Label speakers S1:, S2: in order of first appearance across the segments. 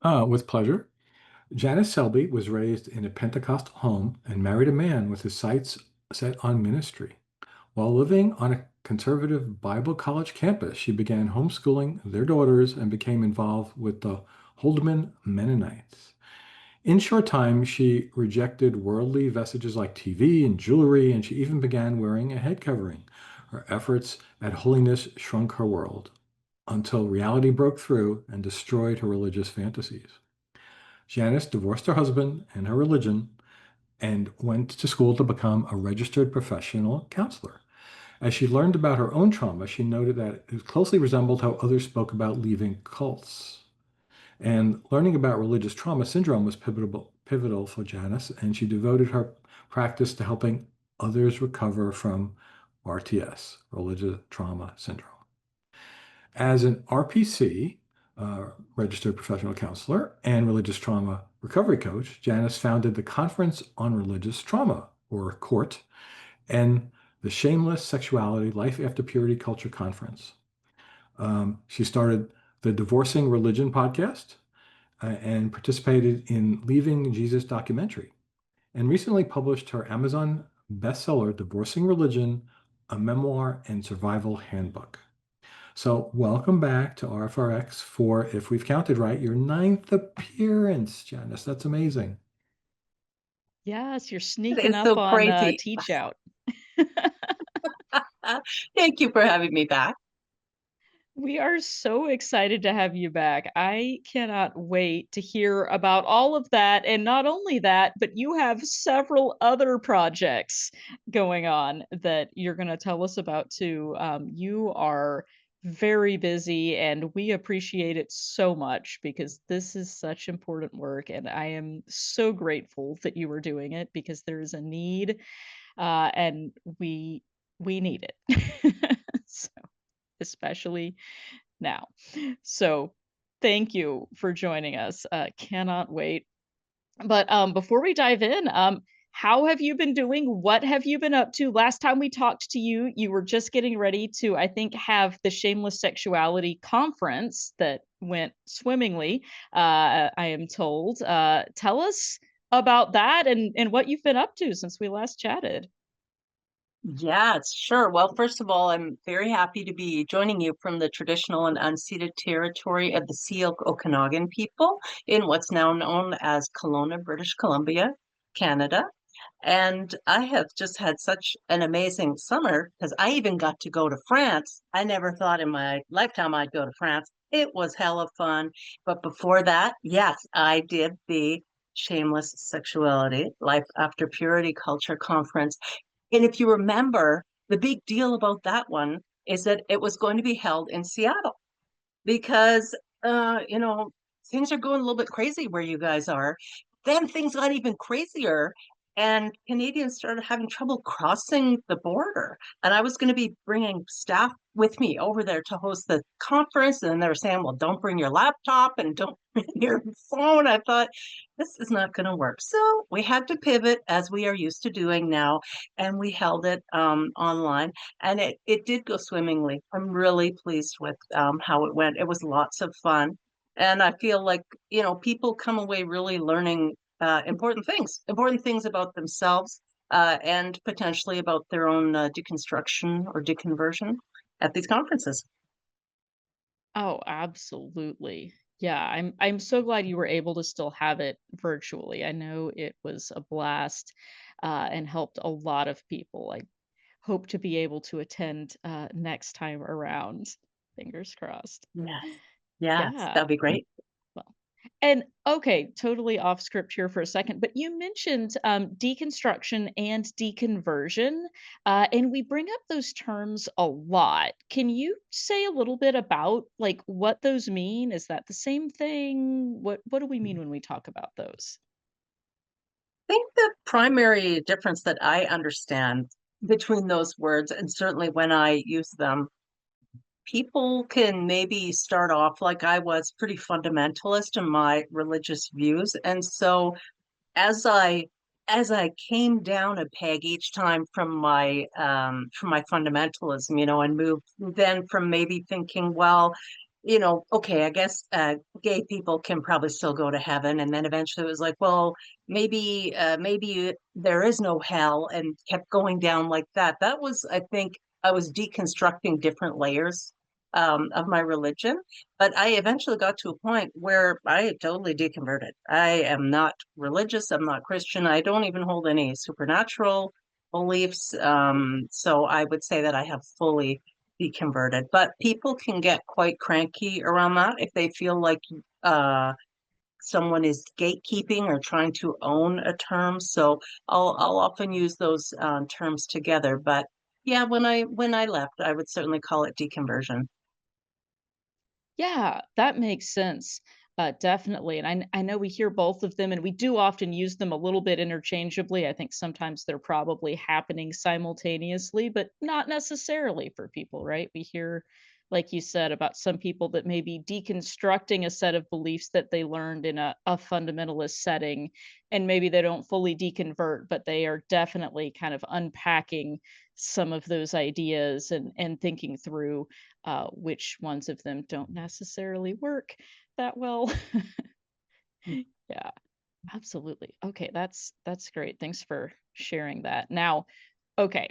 S1: With pleasure. Janice Selbie was raised in a Pentecostal home and married a man with his sights set on ministry. While living on a conservative Bible college campus, she began homeschooling their daughters and became involved with the Holdeman Mennonites. In short time, she rejected worldly vestiges like TV and jewelry, and she even began wearing a head covering. Her efforts at holiness shrunk her world until reality broke through and destroyed her religious fantasies. Janice divorced her husband and her religion and went to school to become a registered professional counselor. As she learned about her own trauma, she noted that it closely resembled how others spoke about leaving cults. And learning about religious trauma syndrome was pivotal for Janice, and she devoted her practice to helping others recover from RTS, religious trauma syndrome. As an RPC, registered professional counselor, and religious trauma recovery coach, Janice founded the Conference on Religious Trauma, or COURT, and the Shameless Sexuality Life After Purity Culture Conference. She started the Divorcing Religion podcast and participated in Leaving Jesus documentary, and recently published her Amazon bestseller, Divorcing Religion, a memoir and survival handbook. So, welcome back to RfRx for, if we've counted right, your ninth appearance, Janice. That's amazing.
S2: Yes, you're
S3: It
S2: sneaking
S3: is
S2: up
S3: so
S2: on
S3: crazy.
S2: Teach Out.
S3: Thank you for having me back.
S2: We are so excited to have you back. I cannot wait to hear about all of that. And not only that, but you have several other projects going on that you're going to tell us about too. You are very busy, and we appreciate it so much because this is such important work. And I am so grateful that you are doing it because there is a need, and we need it. So, especially now. So thank you for joining us. Cannot wait. But before we dive in, how have you been doing? What have you been up to? Last time we talked to you, you were just getting ready to, I think, have the Shameless Sexuality conference that went swimmingly, I am told. Tell us about that and what you've been up to since we last chatted.
S3: Yes, sure. Well, first of all, I'm very happy to be joining you from the traditional and unceded territory of the Seal Okanagan people in what's now known as Kelowna, British Columbia, Canada. And I have just had such an amazing summer because I even got to go to France. I never thought in my lifetime I'd go to France. It was hella fun. But before that, yes, I did the Shameless Sexuality Life After Purity Culture Conference. And if you remember, the big deal about that one is that it was going to be held in Seattle because, you know, things are going a little bit crazy where you guys are. Then things got even crazier, and Canadians started having trouble crossing the border. And I was going to be bringing staff with me over there to host the conference, and then they were saying, "Well, don't bring your laptop and don't bring your phone." I thought this is not going to work, so we had to pivot as we are used to doing now, and we held it online, and it did go swimmingly. I'm really pleased with how it went. It was lots of fun. And I feel like, people come away really learning important things about themselves and potentially about their own deconstruction or deconversion at these conferences.
S2: Oh, absolutely. Yeah, I'm so glad you were able to still have it virtually. I know it was a blast, and helped a lot of people. I hope to be able to attend next time around. Fingers crossed.
S3: Yes. Yes,
S2: Yeah.
S3: that'd be great.
S2: Well, and okay, totally off script here for a second, but you mentioned deconstruction and deconversion, and we bring up those terms a lot. Can you say a little bit about like what those mean? Is that the same thing? What do we mean when we talk about those?
S3: I think the primary difference that I understand between those words, and certainly when I use them, people can maybe start off like I was pretty fundamentalist in my religious views. And so as I came down a peg each time from my fundamentalism, and moved then from maybe thinking, well, okay, I guess gay people can probably still go to heaven. And then eventually it was like, well, maybe there is no hell, and kept going down like that. That was, I think, I was deconstructing different layers of my religion. But I eventually got to a point where I totally deconverted. I am not religious. I'm not Christian. I don't even hold any supernatural beliefs. So I would say that I have fully be converted. But people can get quite cranky around that if they feel like uh, someone is gatekeeping or trying to own a term. So I'll often use those terms together. But yeah, when I left, I would certainly call it deconversion.
S2: Yeah, that makes sense. Definitely. And I know we hear both of them, and we do often use them a little bit interchangeably. I think sometimes they're probably happening simultaneously, but not necessarily for people, right? We hear, like you said, about some people that may be deconstructing a set of beliefs that they learned in a fundamentalist setting, and maybe they don't fully deconvert, but they are definitely kind of unpacking some of those ideas and thinking through which ones of them don't necessarily work that well. Yeah, absolutely. Okay, that's great. Thanks for sharing that. Now, okay,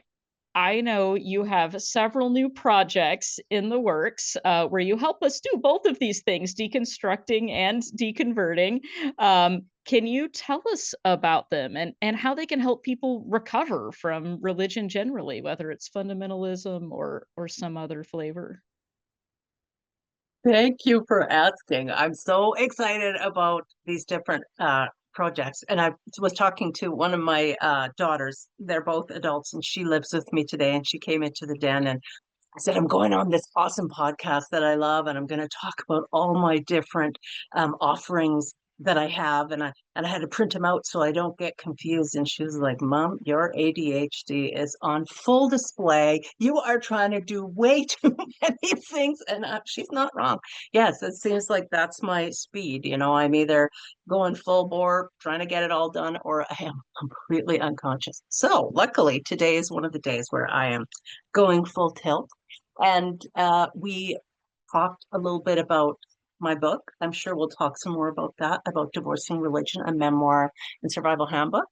S2: I know you have several new projects in the works where you help us do both of these things, deconstructing and deconverting. Can you tell us about them and how they can help people recover from religion generally, whether it's fundamentalism or some other flavor?
S3: Thank you for asking. I'm so excited about these different projects. And I was talking to one of my daughters. They're both adults, and she lives with me today. And she came into the den, and I said, I'm going on this awesome podcast that I love, and I'm going to talk about all my different offerings that I have. And I had to print them out so I don't get confused. And she was like, Mom, your ADHD is on full display. You are trying to do way too many things. And she's not wrong. Yes, it seems like that's my speed. I'm either going full bore, trying to get it all done, or I am completely unconscious. So luckily, today is one of the days where I am going full tilt. And we talked a little bit about my book. I'm sure we'll talk some more about that, about divorcing religion, a memoir and survival handbook.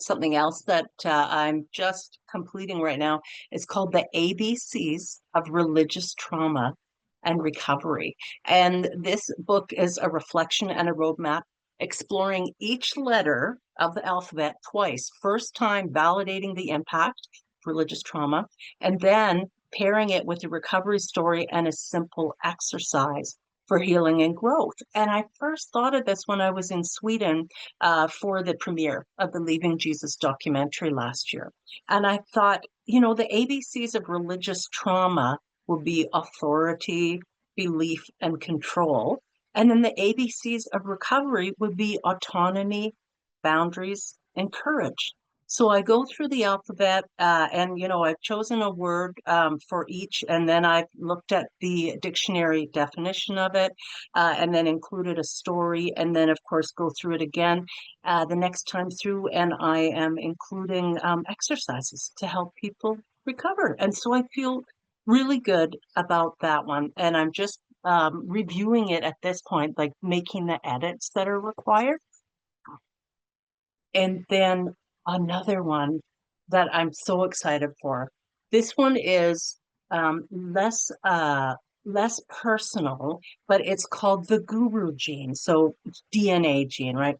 S3: Something else that I'm just completing right now is called The ABCs of Religious Trauma and Recovery. And this book is a reflection and a roadmap exploring each letter of the alphabet twice. First time validating the impact of religious trauma, and then pairing it with a recovery story and a simple exercise for healing and growth. And I first thought of this when I was in Sweden for the premiere of the Leaving Jesus documentary last year. And I thought, the ABCs of religious trauma will be authority, belief, and control. And then the ABCs of recovery would be autonomy, boundaries, and courage. So I go through the alphabet, and I've chosen a word for each, and then I've looked at the dictionary definition of it, and then included a story, and then of course go through it again the next time through, and I am including exercises to help people recover. And so I feel really good about that one, and I'm just reviewing it at this point, like making the edits that are required. And then another one that I'm so excited for. This one is less personal, but it's called the guru gene. So DNA gene, right?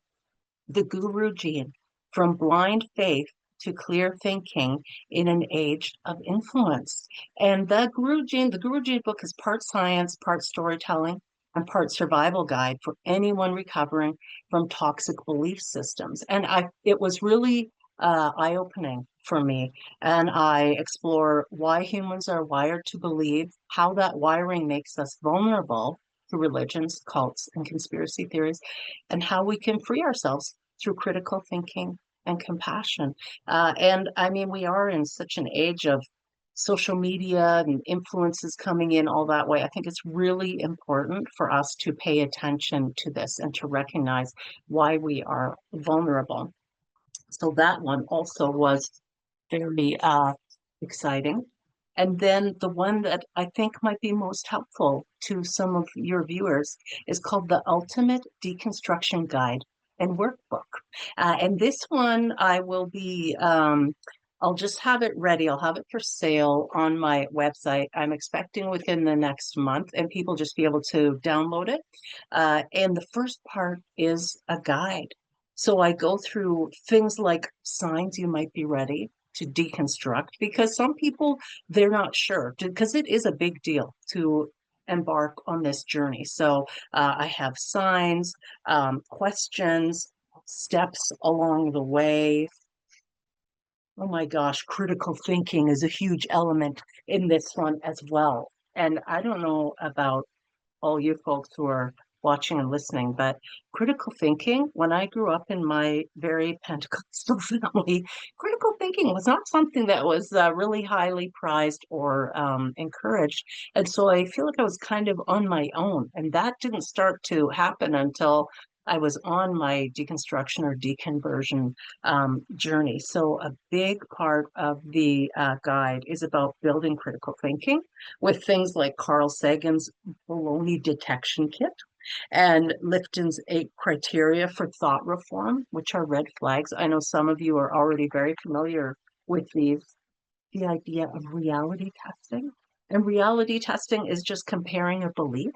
S3: The guru gene, from blind faith to clear thinking in an age of influence. And the Guru Gene book is part science, part storytelling, and part survival guide for anyone recovering from toxic belief systems. And it was really eye-opening for me. And I explore why humans are wired to believe, how that wiring makes us vulnerable to religions, cults, and conspiracy theories, and how we can free ourselves through critical thinking and compassion. And I mean, we are in such an age of social media and influences coming in all that way. I think it's really important for us to pay attention to this and to recognize why we are vulnerable. So that one also was very exciting. And then the one that I think might be most helpful to some of your viewers is called the Ultimate Deconstruction Guide and Workbook. And this one I will be, I'll just have it ready. I'll have it for sale on my website. I'm expecting within the next month, and people just be able to download it. And the first part is a guide. So I go through things like signs you might be ready to deconstruct, because some people, they're not sure, because it is a big deal to embark on this journey. So I have signs, questions, steps along the way. Oh my gosh, critical thinking is a huge element in this one as well. And I don't know about all you folks who are watching and listening, but critical thinking, when I grew up in my very Pentecostal family, critical thinking was not something that was really highly prized or encouraged. And so I feel like I was kind of on my own. And that didn't start to happen until I was on my deconstruction or deconversion journey. So a big part of the guide is about building critical thinking with things like Carl Sagan's baloney detection kit and Lifton's 8 criteria for thought reform, which are red flags. I know some of you are already very familiar with these. The idea of reality testing. And reality testing is just comparing a belief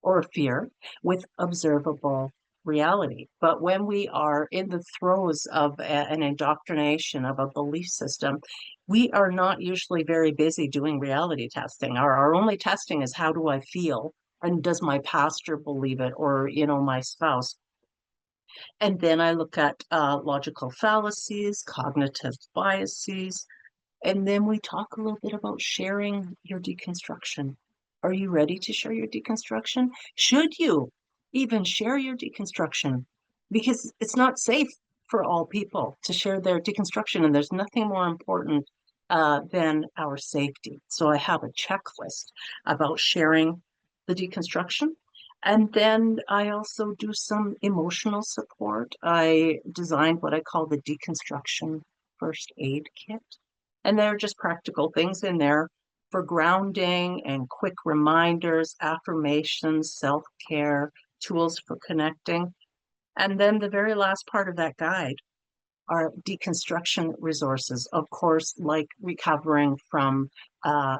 S3: or a fear with observable reality. But when we are in the throes of an indoctrination of a belief system, we are not usually very busy doing reality testing. Our only testing is, how do I feel? And does my pastor believe it, or my spouse? And then I look at logical fallacies, cognitive biases, and then we talk a little bit about sharing your deconstruction. Are you ready to share your deconstruction? Should you even share your deconstruction? Because it's not safe for all people to share their deconstruction, and there's nothing more important than our safety. So I have a checklist about sharing the deconstruction. And then I also do some emotional support. I designed what I call the deconstruction first aid kit. And there are just practical things in there for grounding and quick reminders, affirmations, self-care, tools for connecting. And then the very last part of that guide are deconstruction resources, of course, like recovering from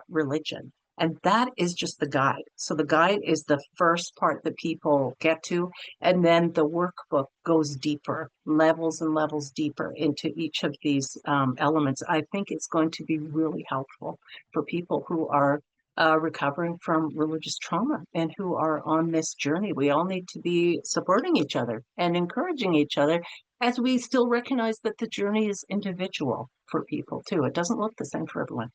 S3: religion. And that is just the guide. So the guide is the first part that people get to. And then the workbook goes deeper, levels and levels deeper into each of these elements. I think it's going to be really helpful for people who are recovering from religious trauma and who are on this journey. We all need to be supporting each other and encouraging each other, as we still recognize that the journey is individual for people too. It doesn't look the same for everyone.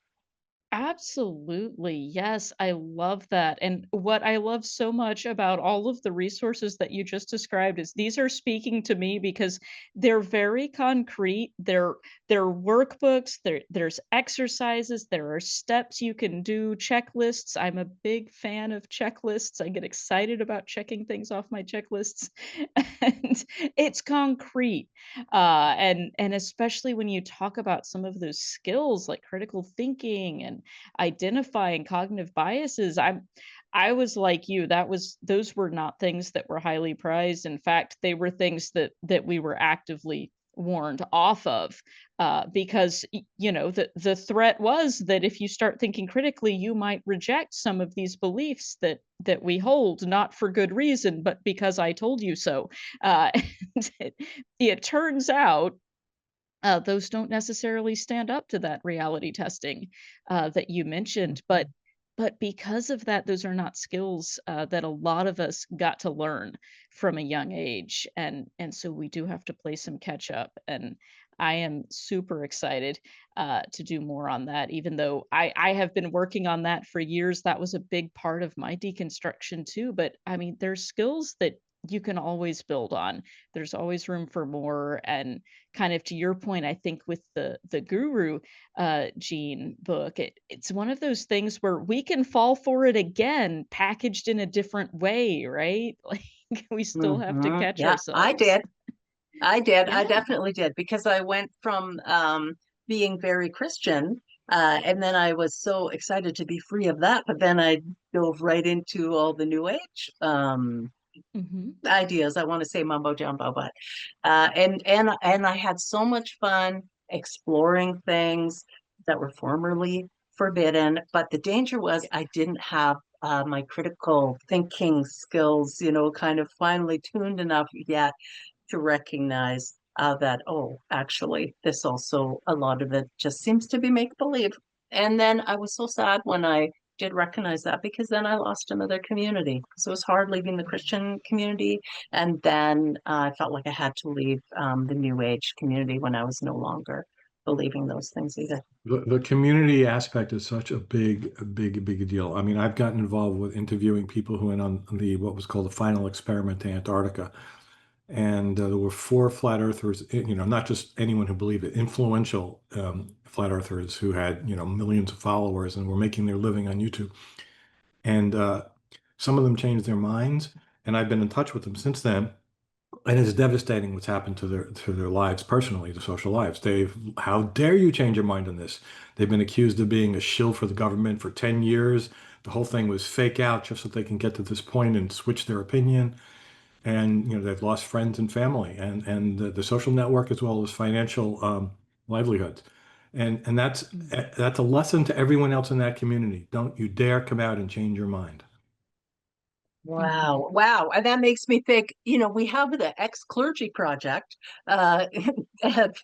S2: Absolutely. Yes, I love that. And what I love so much about all of the resources that you just described is these are speaking to me because they're very concrete. They're workbooks, there's exercises, there are steps you can do, checklists. I'm a big fan of checklists. I get excited about checking things off my checklists. And it's concrete. And especially when you talk about some of those skills like critical thinking and identifying cognitive biases, I was like you, those were not things that were highly prized. In fact, they were things that we were actively warned off of, because the threat was that if you start thinking critically, you might reject some of these beliefs that we hold, not for good reason, but because I told you so. uh, and it turns out those don't necessarily stand up to that reality testing that you mentioned, but because of that, those are not skills that a lot of us got to learn from a young age, and so we do have to play some catch up. And I am super excited to do more on that. Even though I have been working on that for years, that was a big part of my deconstruction too. But I mean, there's skills that you can always build on. There's always room for more, and kind of to your point, I think with the guru gene book, it's one of those things where we can fall for it again, packaged in a different way, right? Like we still have to catch
S3: Yeah, I
S2: ourselves.
S3: did. I did. I
S2: Yeah.
S3: definitely did, because I went from being very Christian And then I was so excited to be free of that, but then I dove right into all the new age
S2: Hmm.
S3: ideas. I want to say mumbo jumbo, but and I had so much fun exploring things that were formerly forbidden. But the danger was I didn't have my critical thinking skills, kind of finely tuned enough yet to recognize that, oh, actually, this also, a lot of it just seems to be make believe. And then I was so sad when I did recognize that, because then I lost another community. So it was hard leaving the Christian community. And then I felt like I had to leave the New Age community when I was no longer believing those things either.
S1: The community aspect is such a big deal. I mean, I've gotten involved with interviewing people who went on the what was called the final experiment to Antarctica, and there were four flat earthers. Not just anyone who believed it, influential flat earthers who had millions of followers and were making their living on YouTube. And some of them changed their minds, and I've been in touch with them since then. And it's devastating what's happened to their lives personally, their social lives. How dare you change your mind on this? They've been accused of being a shill for the government for 10 years. The whole thing was fake out just so they can get to this point and switch their opinion. And they've lost friends and family and the social network as well as financial livelihoods. And that's a lesson to everyone else in that community. Don't you dare come out and change your mind.
S2: Hmm.
S3: Wow, wow. And that makes me think, we have the ex-clergy project uh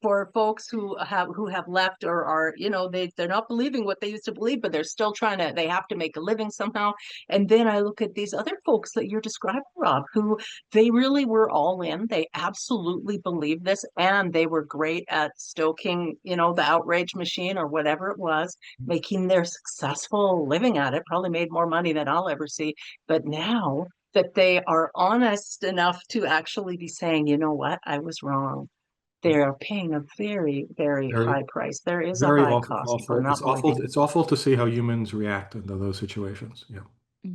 S3: for folks who have left or are, they're not believing what they used to believe, but they're still they have to make a living somehow. And then I look at these other folks that you're describing, Rob, who they really were all in. They absolutely believed this, and they were great at stoking, the outrage machine or whatever it was, making their successful living at it, probably made more money than I'll ever see. But now that they are honest enough to actually be saying, you know what, I was wrong. They are paying a very, very
S1: Very,
S3: high price. There is a
S1: very
S3: high
S1: awful,
S3: cost for
S1: awful. It's
S3: not
S1: awful.
S3: believing.
S1: It's awful to see how humans react into those situations. Yeah.
S2: Hmm.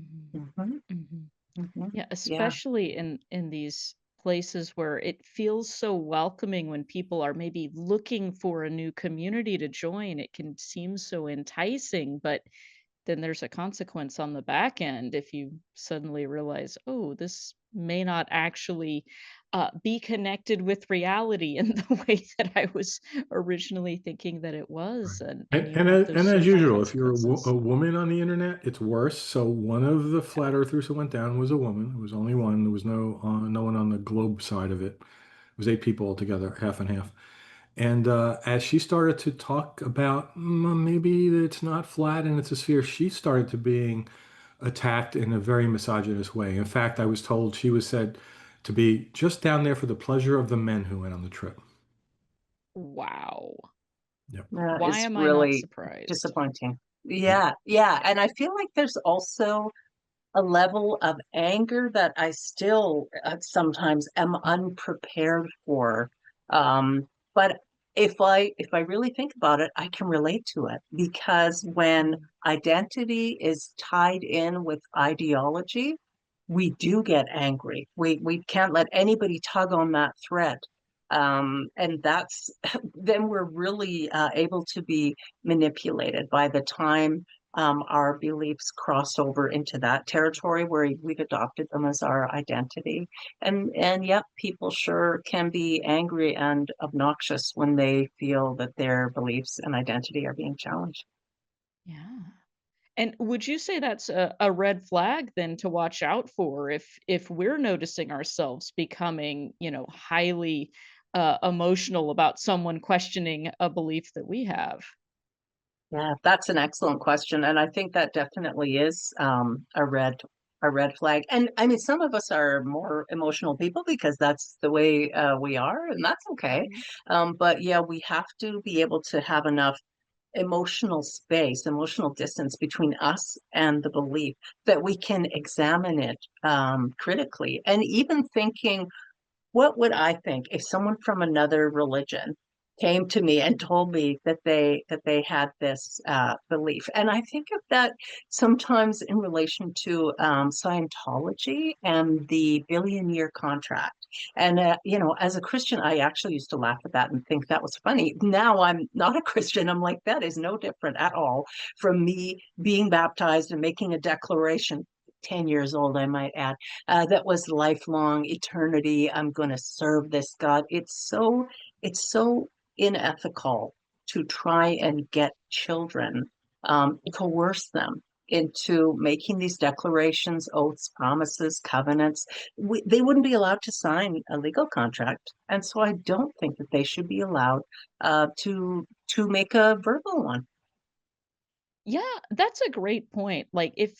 S3: Hmm.
S2: Hmm.
S3: Hmm.
S2: Yeah,
S3: Yeah.
S2: especially in these places where it feels so welcoming when people are maybe looking for a new community to join. It can seem so enticing, but then there's a consequence on the back end if you suddenly realize, oh, this may not actually be connected with reality in the way that I was originally thinking that it
S1: Right.
S2: was. And
S1: And,
S2: you
S1: and,
S2: have
S1: as,
S2: those
S1: and as
S2: social
S1: usual, if you're a
S2: consequences.
S1: woman on the internet, it's worse. So one of the
S2: Yeah.
S1: flat earthers who went down was a woman. There was only one. There was no one on the globe side of it. It was eight people altogether, half and half. And as she started to talk about maybe it's not flat and it's a sphere, she started to being attacked in a very misogynist way. In fact, I was told she was said to be just down there for the pleasure of the men who went on the trip.
S2: Wow.
S1: Yep.
S3: That
S2: Why
S3: is
S2: am I not
S3: really
S2: surprised?
S3: disappointing.
S1: Yep.
S3: Yeah. Yeah. And I feel like there's also a level of anger that I still sometimes am unprepared for. But if I really think about it, I can relate to it, because when
S2: Mm.
S3: identity is tied in with ideology, we do get angry. We can't let anybody tug on that thread. And that's then we're really able to be manipulated by the time our beliefs cross over into that territory where we've adopted them as our identity. And yep, people sure can be angry and obnoxious when they feel that their beliefs and identity are being challenged.
S2: Yeah. And would you say that's a red flag then to watch out for if we're noticing ourselves becoming, highly emotional about someone questioning a belief that we have?
S3: Yeah, that's an excellent question, and I think that definitely is a red flag. And I mean, some of us are more emotional people because that's the way we are, and that's okay.
S2: Mhm.
S3: But yeah, we have to be able to have enough emotional space, emotional distance between us and the belief that we can examine it critically, and even thinking, what would I think if someone from another religion came to me and told me that they had this belief. And I think of that sometimes in relation to Scientology and the billion-year contract. And as a Christian, I actually used to laugh at that and think that was funny. Now I'm not a Christian. I'm like, that is no different at all from me being baptized and making a declaration. 10 years old, I might add, that was lifelong eternity. I'm going to serve this God. It's so unethical to try and get children, coerce them into making these declarations, oaths, promises, covenants. They wouldn't be allowed to sign a legal contract, and so I don't think that they should be allowed to make a verbal one.
S2: Yeah, that's a great point. Like if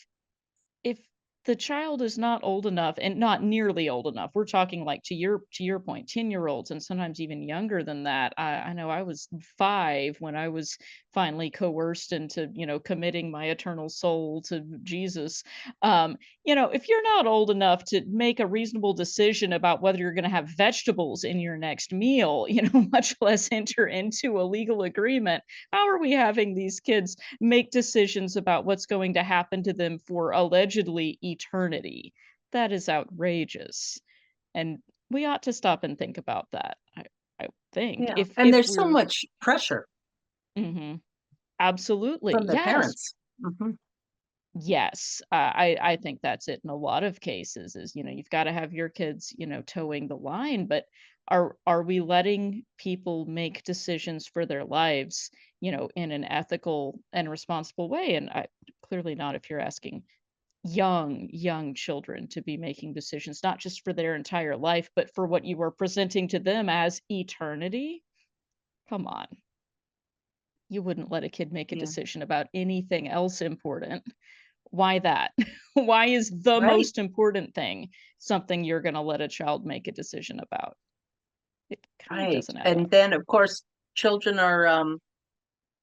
S2: the child is not old enough and not nearly old enough, we're talking like to your point, 10-year-olds and sometimes even younger than that. I know I was 5 when I was finally coerced into, committing my eternal soul to Jesus. If you're not old enough to make a reasonable decision about whether you're going to have vegetables in your next meal, much less enter into a legal agreement, how are we having these kids make decisions about what's going to happen to them for allegedly eternity? That is outrageous. And we ought to stop and think about that. I think
S3: Yeah, and
S2: if
S3: there's so
S2: we're
S3: much pressure
S2: Mhm. Absolutely.
S3: from the
S2: Yes.
S3: parents. Mhm.
S2: Yes, I think that's it in a lot of cases is, you've gotta have your kids, towing the line, but are we letting people make decisions for their lives, in an ethical and responsible way? And clearly not if you're asking young children to be making decisions, not just for their entire life, but for what you are presenting to them as eternity. Come on. You wouldn't let a kid make a
S3: Yeah,
S2: decision about anything else important. Why that? Why is the
S3: right,
S2: most important thing something you're gonna let a child make a decision about? It kind of
S3: right.
S2: doesn't add
S3: And
S2: up.
S3: then, of course, children are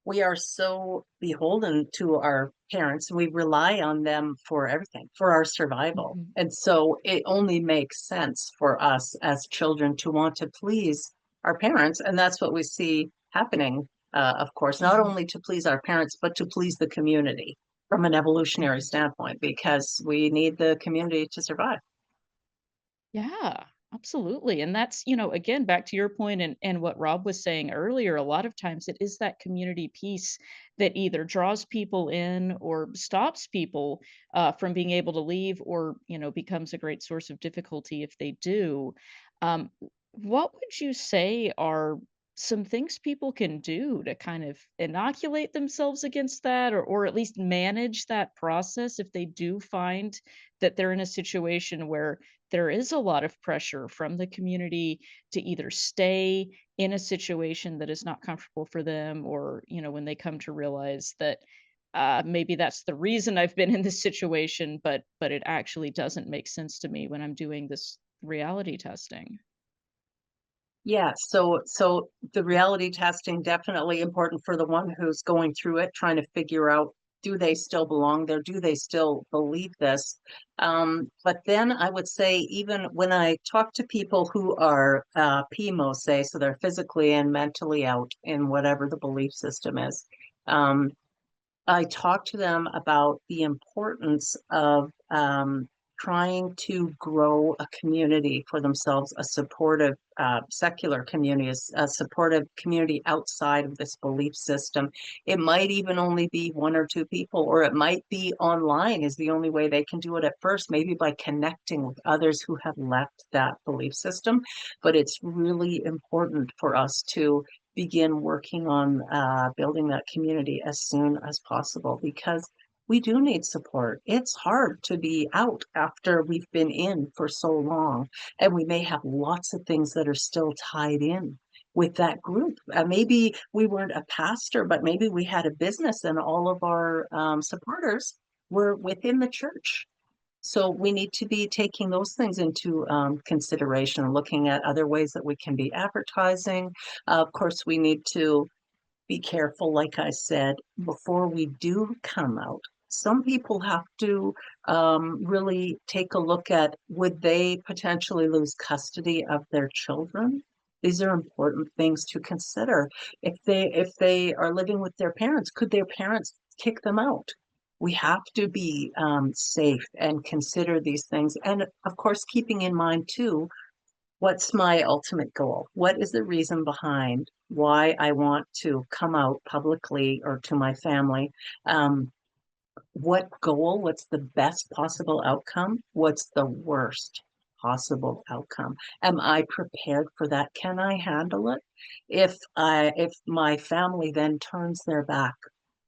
S3: we are so beholden to our parents. We rely on them for everything, for our survival.
S2: Mhm,
S3: And so it only makes sense for us as children to want to please our parents. And that's what we see happening, of course, not
S2: mhm,
S3: only to please our parents, but to please the community from an evolutionary
S2: mhm.
S3: standpoint, because we need the community to survive.
S2: Yeah, absolutely. And that's, again, back to your point and what Rob was saying earlier, a lot of times it is that community piece that either draws people in or stops people from being able to leave or, becomes a great source of difficulty if they do. Um, what would you say are some things people can do to kind of inoculate themselves against that or at least manage that process if they do find that they're in a situation where there is a lot of pressure from the community to either stay in a situation that is not comfortable for them or when they come to realize that maybe that's the reason I've been in this situation but it actually doesn't make sense to me when I'm doing this reality testing.
S3: Yeah, so the reality testing definitely important for the one who's going through it, trying to figure out, do they still belong there? Do they still believe this? But then I would say, even when I talk to people who are PMO, say, so they're physically and mentally out in whatever the belief system is, um, I talked to them about the importance of trying to grow a community for themselves, a supportive secular community, a supportive community outside of this belief system. It might even only be 1 or 2 people, or it might be online is the only way they can do it at first, maybe by connecting with others who have left that belief system. But it's really important for us to begin working on building that community as soon as possible, because we do need support. It's hard to be out after we've been in for so long, and we may have lots of things that are still tied in with that group. Maybe we weren't a pastor, but maybe we had a business and all of our supporters were within the church. So we need to be taking those things into consideration, looking at other ways that we can be advertising. Of course, we need to be careful, like I said, before we do come out. Some people have to really take a look at, would they potentially lose custody of their children? These are important things to consider. If they are living with their parents, could their parents kick them out? We have to be safe and consider these things. And of course, keeping in mind too, what's my ultimate goal? What is the reason behind why I want to come out publicly or to my family? Um, what goal? What's the best possible outcome? What's the worst possible outcome? Am I prepared for that? Can I handle it? If my family then turns their back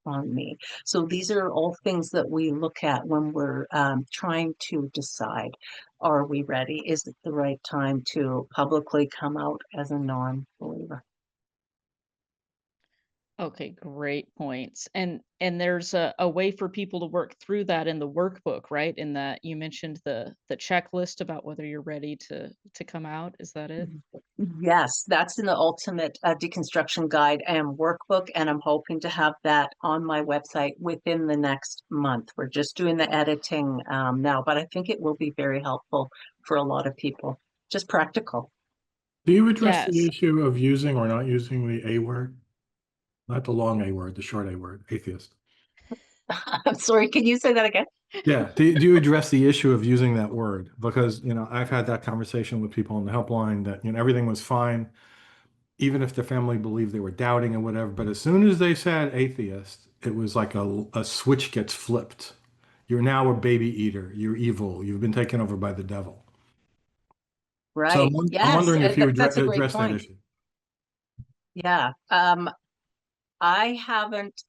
S3: on me. So these are all things that we look at when we're trying to decide, are we ready? Is it the right time to publicly come out as a non-believer?
S2: Okay, great points. And there's a way for people to work through that in the workbook, right? In that you mentioned the checklist about whether you're ready to come out. Is that it?
S3: Yes, that's in the ultimate deconstruction guide and workbook, and I'm hoping to have that on my website within the next month. We're just doing the editing now, but I think it will be very helpful for a lot of people. Just practical.
S1: Do you address the
S2: Yes.
S1: issue of using or not using the A word? Not the long A word, the short A word, atheist.
S3: I'm sorry, can you say that again?
S1: Yeah. Do you address the issue of using that word? Because, I've had that conversation with people on the helpline that, everything was fine, even if the family believed they were doubting and whatever. But as soon as they said atheist, it was like a switch gets flipped. You're now a baby eater. You're evil. You've been taken over by the devil. So
S3: Right.
S1: I'm
S3: Yes,
S1: wondering if you
S3: that's a great
S1: address that
S3: point.
S1: issue.
S3: Yeah. I haven't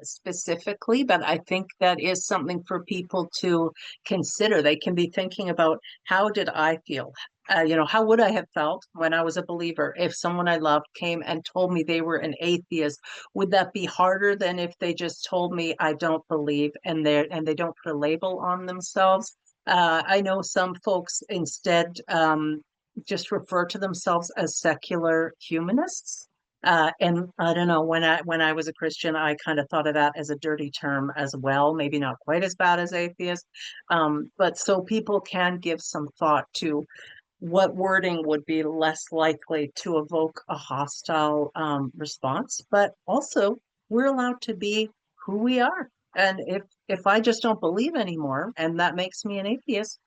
S3: specifically, but I think that is something for people to consider. They can be thinking about, how did I feel? How would I have felt when I was a believer if someone I loved came and told me they were an atheist? Would that be harder than if they just told me I don't believe, and they don't put a label on themselves? I know some folks instead just refer to themselves as secular humanists. And I don't know, when I was a Christian, I kind of thought of that as a dirty term as well, maybe not quite as bad as atheist. But so people can give some thought to what wording would be less likely to evoke a hostile response. But also, we're allowed to be who we are. And if I just don't believe anymore, and that makes me an atheist,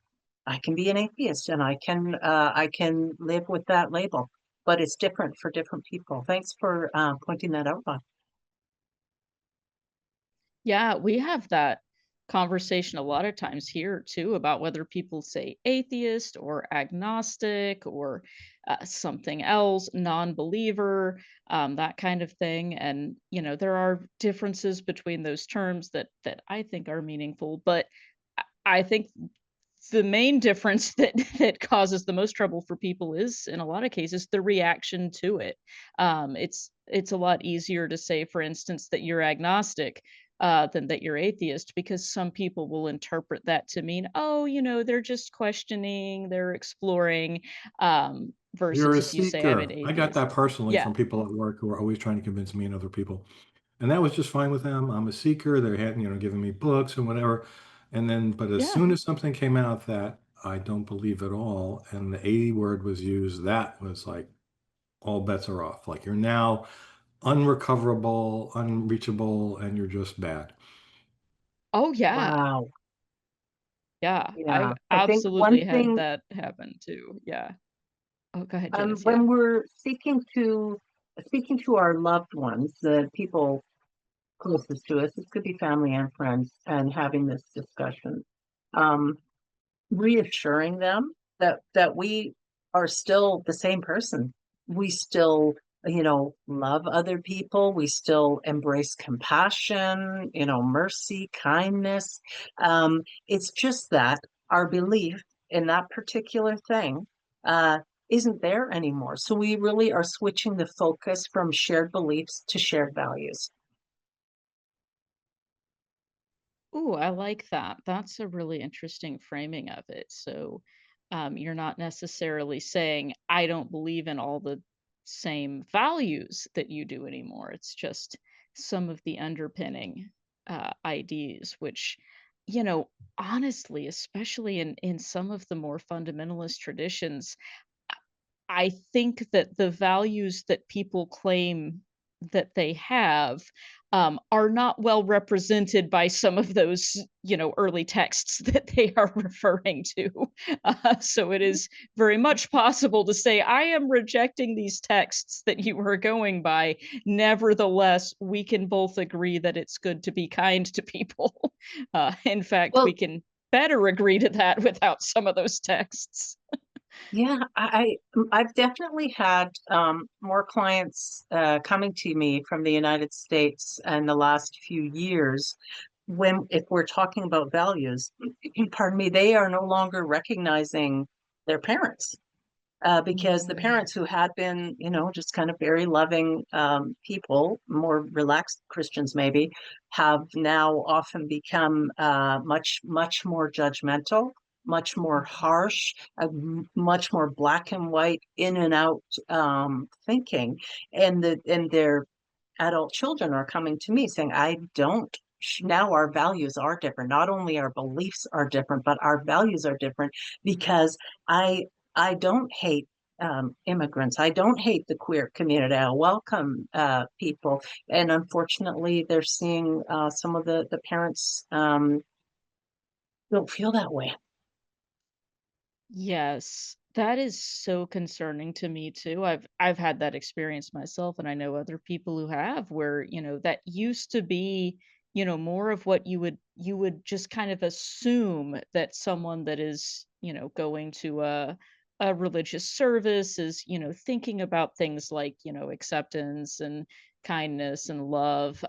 S3: I can be an atheist, and I can live with that label, but it's different for different people. Thanks for pointing that out, Bob.
S2: Yeah, we have that conversation a lot of times here too about whether people say atheist or agnostic or something else, non-believer, that kind of thing. And there are differences between those terms that I think are meaningful, but I think the main difference that causes the most trouble for people is, in a lot of cases, the reaction to it. It's a lot easier to say, for instance, that you're agnostic than that you're atheist, because some people will interpret that to mean, oh, they're just questioning, they're exploring,
S1: You're
S2: versus
S1: a
S2: if you say I'm an
S1: seeker. I got
S2: atheist.
S1: that personally
S2: Yeah,
S1: from people at work who are always trying to convince me and other people. And that was just fine with them. I'm a seeker. They had, giving me books and whatever. But as
S2: yeah.
S1: soon as something came out that I don't believe at all, and the A word was used, that was like all bets are off. Like you're now unrecoverable, unreachable, and you're just bad.
S2: Oh yeah,
S3: Wow.
S2: yeah. I've
S3: Yeah. I think one
S2: absolutely had
S3: thing,
S2: that happen too. Yeah. Oh, go ahead, Janice. Yeah.
S3: when we're speaking to our loved ones, the people closest to us, this could be family and friends, and having this discussion. Um, Reassuring them that we are still the same person. We still, love other people. We still embrace compassion, mercy, kindness. It's just that our belief in that particular thing uh, isn't there anymore. So we really are switching the focus from shared beliefs to shared values.
S2: Ooh, I like that. That's a really interesting framing of it. So, you're not necessarily saying, I don't believe in all the same values that you do anymore. It's just some of the underpinning ideas, which, honestly, especially in some of the more fundamentalist traditions, I think that the values that people claim that they have, are not well represented by some of those, early texts that they are referring to. So it is very much possible to say, I am rejecting these texts that you are going by. Nevertheless, we can both agree that it's good to be kind to people. In fact, we
S3: Well,
S2: can better agree to that without some of those texts.
S3: yeah, I've definitely had more clients coming to me from the United States in the last few years when if we're talking about values, pardon me, they are no longer recognizing their parents. Because the
S2: Mm.
S3: parents who had been, just kind of very loving people, more relaxed Christians maybe, have now often become much more judgmental, much more harsh, much more black and white, in and out thinking, and their adult children are coming to me saying, I don't. Now our values are different. Not only our beliefs are different, but our values are different because I I don't hate immigrants. I don't hate the queer community. I welcome people, and unfortunately, they're seeing some of the parents don't feel that way.
S2: Yes, that is so concerning to me too. I've had that experience myself, and I know other people who have, where, that used to be, more of what you would just kind of assume that someone that is, going to a religious service is, thinking about things like, acceptance and kindness and love.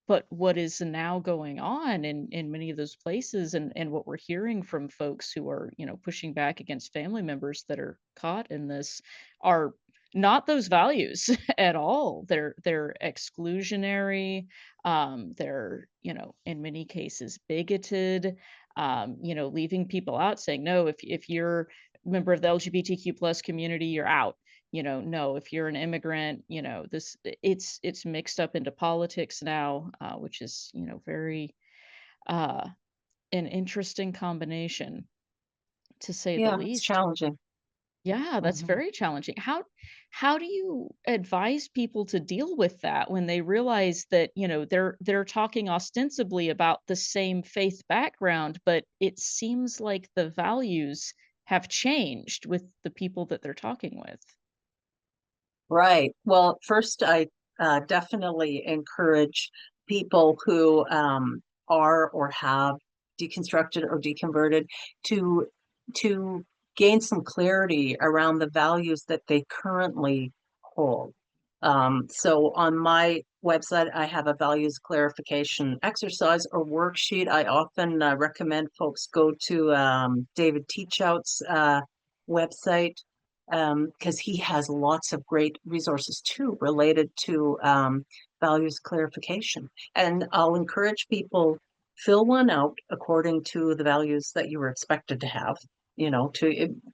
S2: But what is now going on in many of those places, and what we're hearing from folks who are, pushing back against family members that are caught in this, are not those values at all. They're exclusionary, they're, in many cases bigoted, leaving people out, saying, "No, if you're a member of the LGBTQ plus community, you're out." No, if you're an immigrant, it's mixed up into politics now, which is, very uh an interesting combination, to say the
S3: Yeah, it's
S2: least.
S3: challenging.
S2: Yeah, that's
S3: Mhm.
S2: very challenging. How do you advise people to deal with that when they realize that, they're talking ostensibly about the same faith background, but it seems like the values have changed with the people that they're talking with?
S3: Right. Well, first, I definitely encourage people who are or have deconstructed or deconverted to to gain some clarity around the values that they currently hold. So on my website, I have a values clarification exercise or worksheet. I often recommend folks go to David Teachout's website because he has lots of great resources too related to values clarification. And I'll encourage people fill one out according to the values that you were expected to have,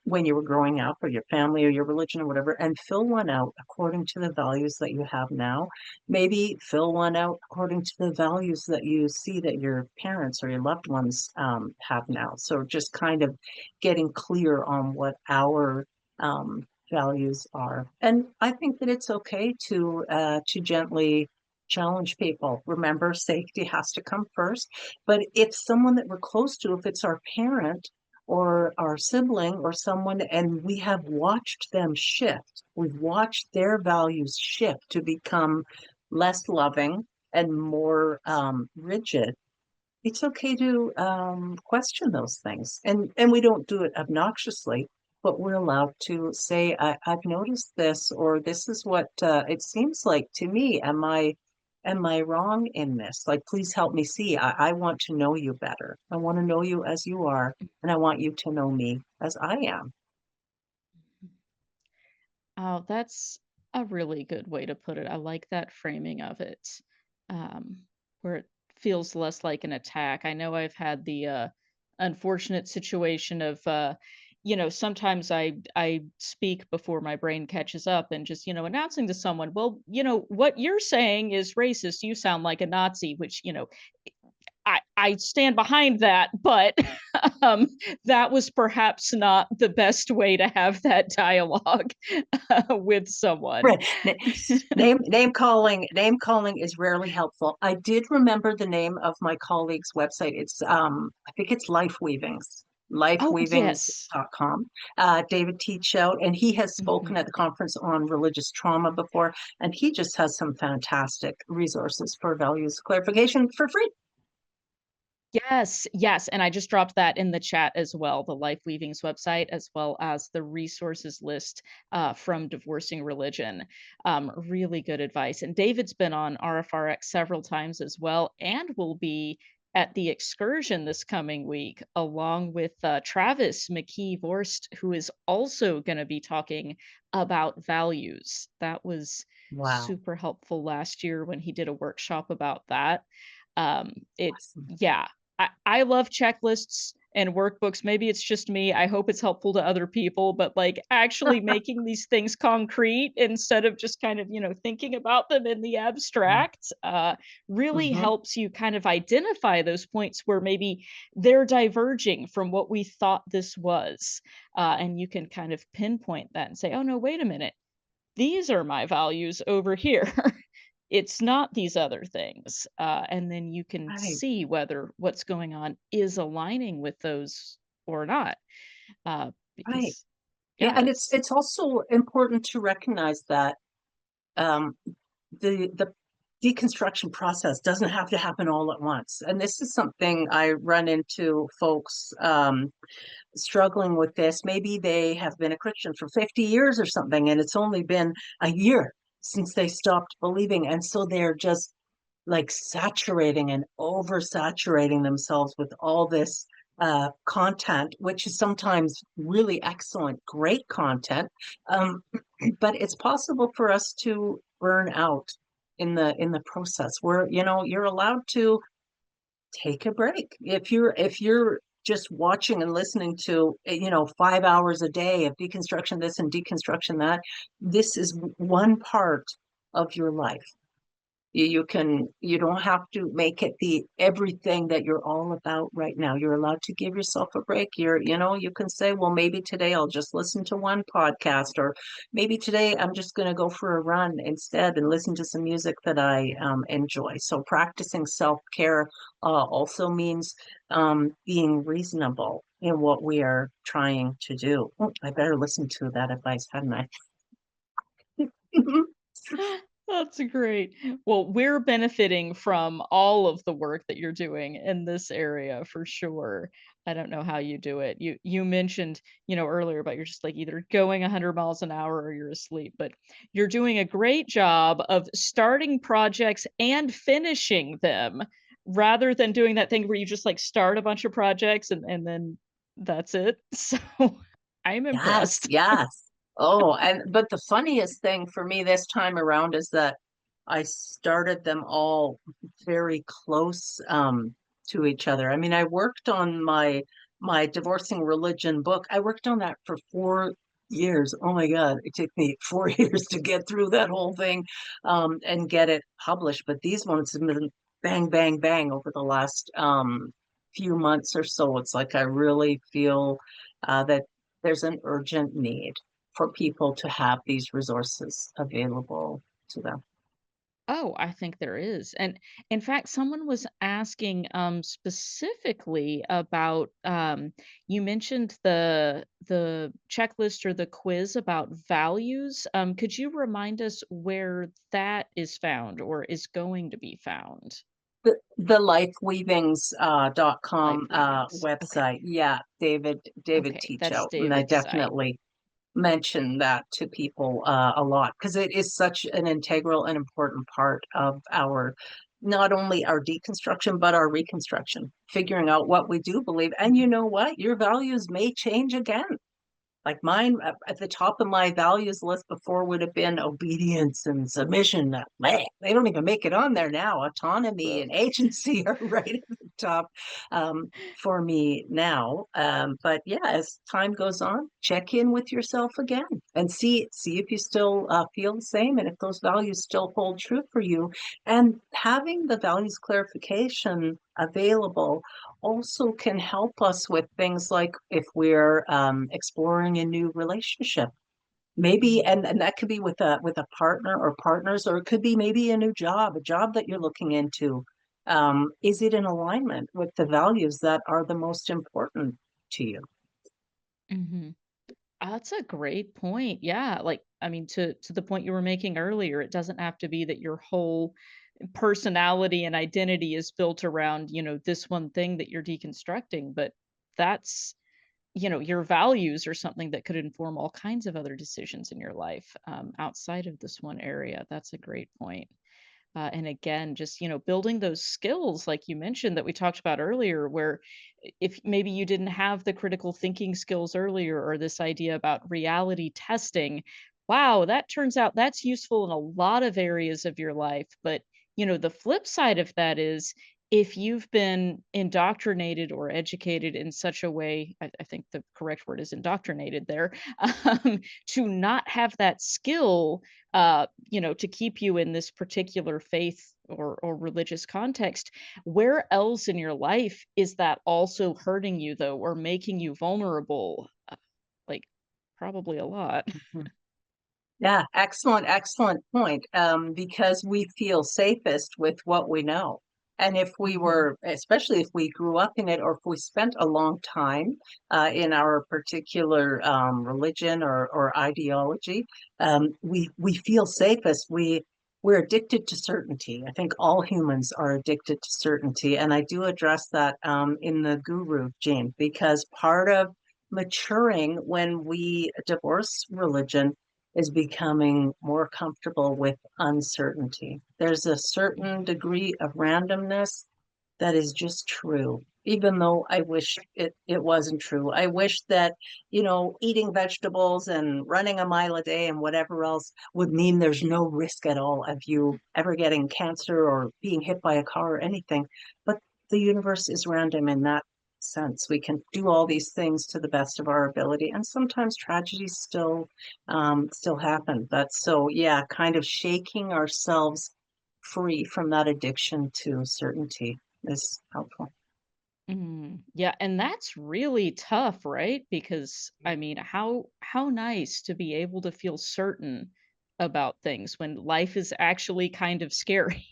S3: when you were growing up, or your family or your religion or whatever, and fill one out according to the values that you have now. Maybe fill one out according to the values that you see that your parents or your loved ones have now. So just kind of getting clear on what our values are. And I think that it's okay to gently challenge people. Remember, safety has to come first. But if someone that we're close to, if it's our parent or our sibling or someone, and we have watched them shift, we've watched their values shift to become less loving and more rigid, it's okay to question those things, and we don't do it obnoxiously, but we're allowed to say, I've noticed this, or this is what it seems like to me. Am I wrong in this? Like, please help me see. I want to know you better. I want to know you as you are, and I want you to know me as I am.
S2: Oh, that's a really good way to put it. I like that framing of it, where it feels less like an attack. I know I've had the unfortunate situation of, sometimes I speak before my brain catches up, and just, announcing to someone, well, what you're saying is racist. You sound like a Nazi, which, I stand behind that, but that was perhaps not the best way to have that dialogue with someone.
S3: Right. Name calling is rarely helpful. I did remember the name of my colleague's website. It's I think it's Life Weavings,
S2: Oh, yes.
S3: lifeweavings.com. David teach out, and he has spoken
S2: Mhm.
S3: at the conference on religious trauma before, and he just has some fantastic resources for values clarification for free.
S2: Yes, yes, and I just dropped that in the chat as well, the Life Weavings website, as well as the resources list from Divorcing Religion. Really good advice. And David's been on RfRx several times as well, and will be at the excursion this coming week, along with Travis McKee-Vorst, who is also going to be talking about values. That was
S3: Wow.
S2: super helpful last year when he did a workshop about that. It
S3: Awesome.
S2: Yeah, I love checklists and workbooks. Maybe it's just me. I hope it's helpful to other people, but like actually making these things concrete instead of just kind of, thinking about them in the abstract, really
S3: Mm-hmm.
S2: helps you kind of identify those points where maybe they're diverging from what we thought this was. And you can kind of pinpoint that and say, oh, no, wait a minute. These are my values over here. It's not these other things. And then you can
S3: Right.
S2: see whether what's going on is aligning with those or not.
S3: Right.
S2: Because,
S3: Yeah,
S2: yeah,
S3: and it's also important to recognize that um, the deconstruction process doesn't have to happen all at once. And this is something I run into folks struggling with this. Maybe they have been a Christian for 50 years or something, and it's only been a year since they stopped believing. And so they're just like saturating and oversaturating themselves with all this content, which is sometimes really excellent, great content. Um, but it's possible for us to burn out in the process where, you're allowed to take a break. If you're just watching and listening to 5 hours a day of deconstruction this and deconstruction that, this is one part of your life. You don't have to make it the everything that you're all about right now. You're allowed to give yourself a break. You can say, well, maybe today I'll just listen to one podcast, or maybe today I'm just going to go for a run instead and listen to some music that I enjoy. So practicing self-care also means being reasonable in what we are trying to do. Oh, I better listen to that advice, hadn't I?
S2: that's great. Well, we're benefiting from all of the work that you're doing in this area for sure. I don't know how you do it. You mentioned, earlier about you're just like either going 100 miles an hour or you're asleep, but you're doing a great job of starting projects and finishing them rather than doing that thing where you just like start a bunch of projects and then that's it. So I'm
S3: Yes,
S2: impressed.
S3: yes. Oh, and but the funniest thing for me this time around is that I started them all very close to each other. I mean, I worked on my divorcing religion book. I worked on that for 4 years. Oh my God, it took me 4 years to get through that whole thing and get it published. But these ones have been bang, bang, bang over the last few months or so. It's like I really feel that there's an urgent need for people to have these resources available to them.
S2: Oh, I think there is. And in fact, someone was asking specifically about you mentioned the checklist or the quiz about values. Could you remind us where that is found or is going to be found?
S3: The lifeweavings
S2: Life
S3: .com
S2: Weavings. Okay.
S3: website. Yeah, David
S2: Okay,
S3: teach
S2: that's
S3: out, and I
S2: David's site.
S3: definitely mention that to people a lot because it is such an integral and important part of our not only our deconstruction but our reconstruction, figuring out what we do believe. And you
S2: Mhm.
S3: know what, your values may change again. Like mine at the top of my values list before would have been obedience and submission. Meh, they don't even make it on there now. Autonomy
S2: Ugh.
S3: and agency are right at the top for me now. But yeah, as time goes on, check in with yourself again and see if you still feel the same and if those values still hold true for you. And having the values clarification available also can help us with things like if we're exploring a new relationship. Maybe, and that could be with a partner or partners, or it could be maybe a job that you're looking into. Is it in alignment with the values that are the most important to you?
S2: Mhm. That's a great point. Yeah, like I mean to the point you were making earlier, it doesn't have to be that your whole personality and identity is built around, this one thing that you're deconstructing, but that's, your values are something that could inform all kinds of other decisions in your life outside of this one area. That's a great point. And again, just, building those skills, like you mentioned, that we talked about earlier, where if maybe you didn't have the critical thinking skills earlier, or this idea about reality testing, wow, that turns out that's useful in a lot of areas of your life. But, the flip side of that is if you've been indoctrinated or educated in such a way, I think the correct word is indoctrinated there, to not have that skill, to keep you in this particular faith or religious context, where else in your life is that also hurting you though, or making you vulnerable? Like probably a lot.
S3: Yeah, excellent, excellent point. Because we feel safest with what we know. And if we
S2: Mhm.
S3: were, especially if we grew up in it, or if we spent a long time in our particular religion or ideology, we feel safest. We're addicted to certainty. I think all humans are addicted to certainty, and I do address that in the Guru gene, because part of maturing when we divorce religion is becoming more comfortable with uncertainty. There's a certain
S2: Mhm.
S3: degree of randomness that is just true, even though I wish it wasn't true. I wish that, eating vegetables and running a mile a day and whatever else would mean there's no risk at all of you ever getting cancer or being hit by a car or anything. But the universe is random in that sense. We can do all these things to the best of our ability, and sometimes tragedies still happen. But so yeah, kind of shaking ourselves free from that addiction to certainty is helpful.
S2: Yeah, and that's really tough, right? Because I mean, how nice to be able to feel certain about things when life is actually kind of scary.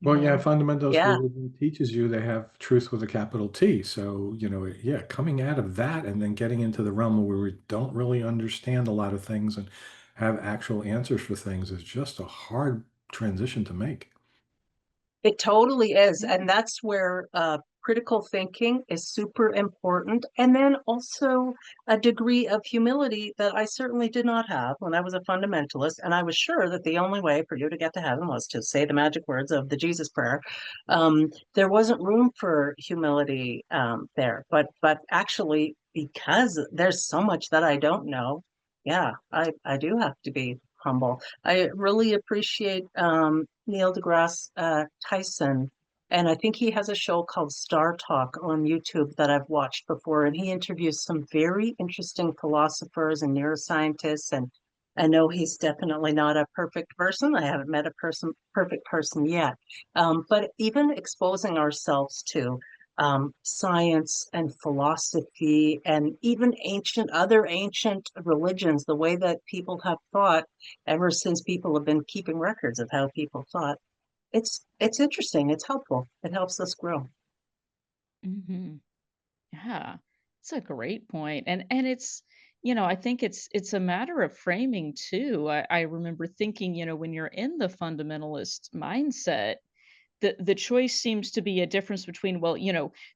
S1: Well, yeah,
S3: Mhm.
S1: fundamentalist
S3: Yeah,
S1: religion teaches you they have truth with a capital T. So, yeah, coming out of that and then getting into the realm where we don't really understand a lot of things and have actual answers for things is just a hard transition to make.
S3: it totally is.
S2: Yeah.
S3: And that's where critical thinking is super important. And then also a degree of humility that I certainly did not have when I was a fundamentalist. And I was sure that the only way for you to get to heaven was to say the magic words of the Jesus prayer. There wasn't room for humility there. But actually, because there's so much that I don't know, yeah, I do have to be humble. I really appreciate Neil deGrasse Tyson, and I think he has a show called Star Talk on YouTube that I've watched before, and he interviews some very interesting philosophers and neuroscientists. And I know he's definitely not a perfect person. I haven't met a perfect person yet, but even exposing ourselves to science and philosophy and even other ancient religions, the way that people have thought ever since people have been keeping records of how people thought. It's interesting. It's helpful. It helps us grow.
S2: hmm Yeah, it's a great point. And it's, I think it's a matter of framing too. I remember thinking, when you're in the fundamentalist mindset, the choice seems to be a difference between, well,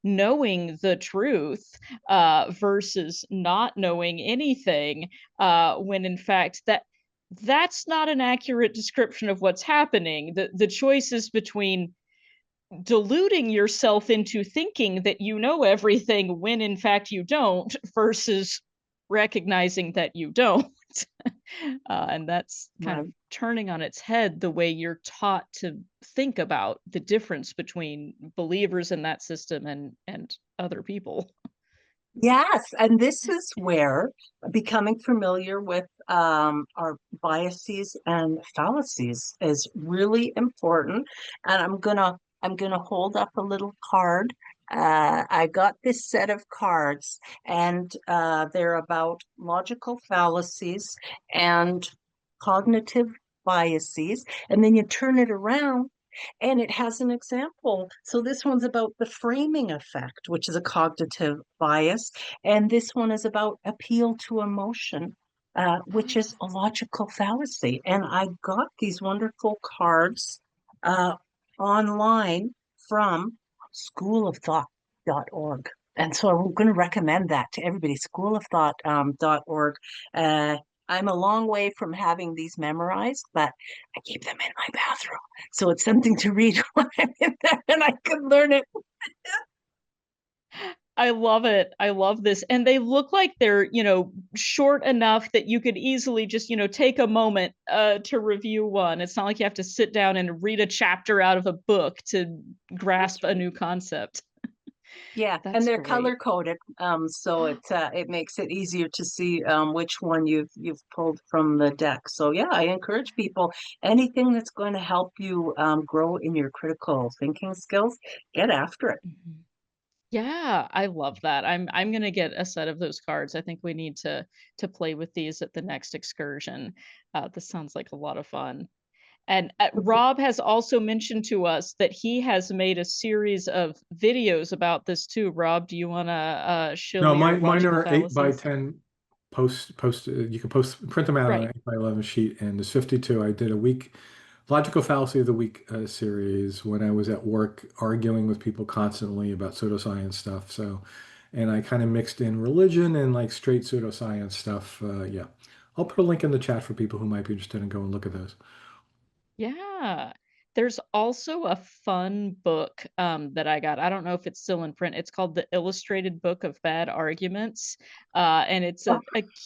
S2: knowing the truth versus not knowing anything, when in fact that's not an accurate description of what's happening. The choice is between deluding yourself into thinking that you know everything when in fact you don't, versus recognizing that you don't. And that's kind of
S3: Right.
S2: turning on its head the way you're taught to think about the difference between believers in that system and other people.
S3: Yes, and this is where becoming familiar with our biases and fallacies is really important. And I'm gonna I'm going to hold up a little card. I got this set of cards, and they're about logical fallacies and cognitive biases. And then you turn it around, and it has an example. So this one's about the framing effect, which is a cognitive bias. And this one is about appeal to emotion, which is a logical fallacy. And I got these wonderful cards uh, online from schoolofthought.org. And so I'm going to recommend that to everybody, schoolofthought.org. I'm a long way from having these memorized, but I keep them in my bathroom. So it's something to read when I'm in there and I can learn it.
S2: I love it. I love this. And they look like they're, short enough that you could easily just, take a moment to review one. It's not like you have to sit down and read a chapter out of a book to grasp a new concept.
S3: Yeah, and
S2: That's
S3: they're
S2: great.
S3: color coded, so it makes it easier to see which one you've pulled from the deck. So yeah, I encourage people, anything that's going to help you grow in your critical thinking skills, get after it.
S2: Mhm. Yeah, I love that. I'm gonna get a set of those cards. I think we need to play with these at the next excursion. This sounds like a lot of fun. And Rob has also mentioned to us that he has made a series of videos about this too. Rob, do you want to show
S1: No,
S2: your
S1: mine
S2: logical
S1: are 8 by
S2: fallacies?
S1: 10 post. You can print them out on
S2: Right.
S1: an 8 by 11 sheet, and there's 52. I did a week logical fallacy of the week series when I was at work arguing with people constantly about pseudoscience stuff. So, and I kind of mixed in religion and like straight pseudoscience stuff. Yeah, I'll put a link in the chat for people who might be interested in go and look at those.
S2: Yeah. There's also a fun book that I got. I don't know if it's still in print. It's called The Illustrated Book of Bad Arguments. And it's a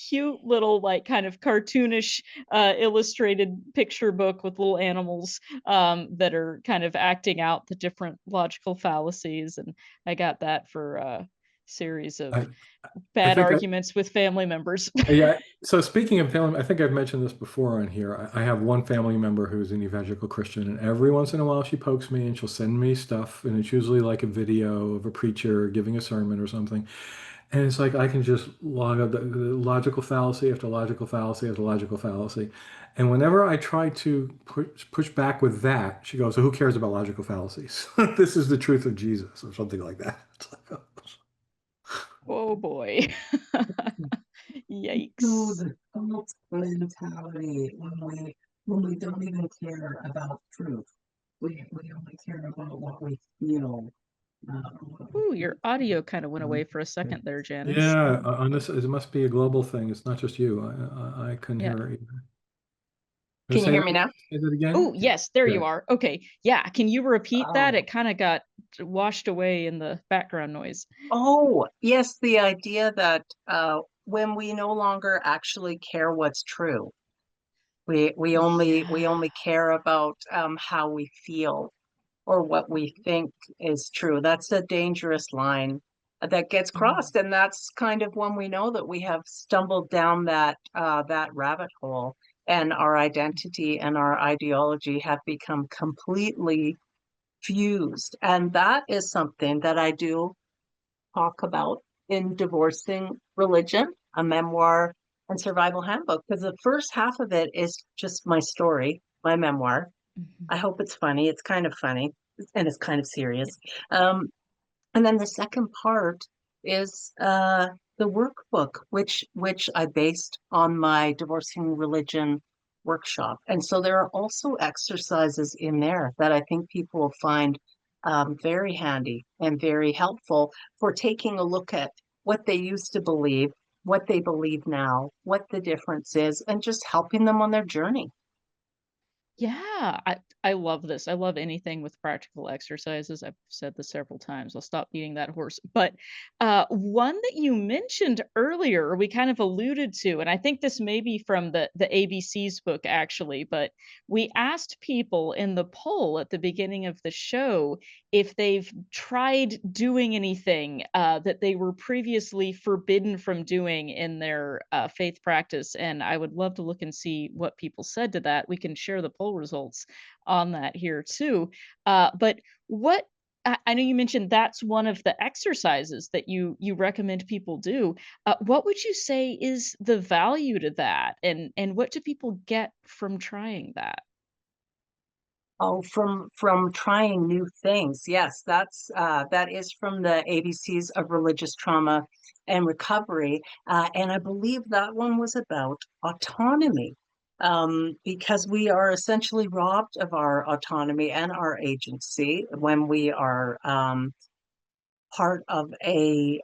S2: cute little, like, kind of cartoonish illustrated picture book with little animals that are kind of acting out the different logical fallacies. And I got that for a series of
S1: I, I
S2: bad
S1: think
S2: arguments with family members.
S1: yeah. So speaking of family, I think I've mentioned this before on here. I have one family member who's an evangelical Christian, and every once in a while she pokes me and she'll send me stuff, and it's usually like a video of a preacher giving a sermon or something. And it's like I can just log up the logical fallacy after logical fallacy after logical fallacy. And whenever I try to push back with that, she goes, "So who cares about logical fallacies? This is the truth of Jesus," or something like that. It's like, oh.
S2: Oh boy.
S3: To
S2: Yikes.
S3: the cult mentality when we don't even care about truth. We only care about what we feel. What we
S2: Ooh,
S3: think.
S2: your audio kind of went away for a second there, Janice.
S1: Yeah, on this, it must be a global thing. It's not just you. I couldn't
S2: Yeah.
S1: hear her either.
S3: Can you
S1: Say
S3: hear
S1: that,
S3: me now?
S1: say that again?
S2: Oh, yes, there you
S1: Good.
S2: are. Okay. Yeah. Can you repeat that?
S3: Oh.
S2: It kind of got washed away in the background noise.
S3: Oh, yes, the idea that when we no longer actually care what's true, we only
S2: Yeah.
S3: care about how we feel or what we think is true. That's a dangerous line that gets
S2: Mm.
S3: crossed, and that's kind of when we know that we have stumbled down that rabbit hole, and our identity and our ideology have become completely fused. And that is something that I do talk about in Divorcing Religion, a memoir and survival handbook, because the first half of it is just my story, my memoir.
S2: Mhm.
S3: I hope it's funny. It's kind of funny and it's kind of
S2: Yeah.
S3: serious. And then the second part is the workbook, which I based on my Divorcing Religion workshop. And so there are also exercises in there that I think people will find very handy and very helpful for taking a look at what they used to believe, what they believe now, what the difference is, and just helping them on their journey.
S2: Yeah, I love this. I love anything with practical exercises. I've said this several times. I'll stop beating that horse. But one that you mentioned earlier, we kind of alluded to, and I think this may be from the ABC's book actually. But we asked people in the poll at the beginning of the show if they've tried doing anything that they were previously forbidden from doing in their faith practice. And I would love to look and see what people said to that. We can share the poll results details on that here too. But what I know you mentioned that's one of the exercises that you recommend people do. What would you say is the value to that, and what do people get from trying that?
S3: Oh, from trying new things. Yes, that is from the ABCs of Religious Trauma and Recovery, and I believe that one was about autonomy, because we are essentially robbed of our autonomy and our agency when we are part of a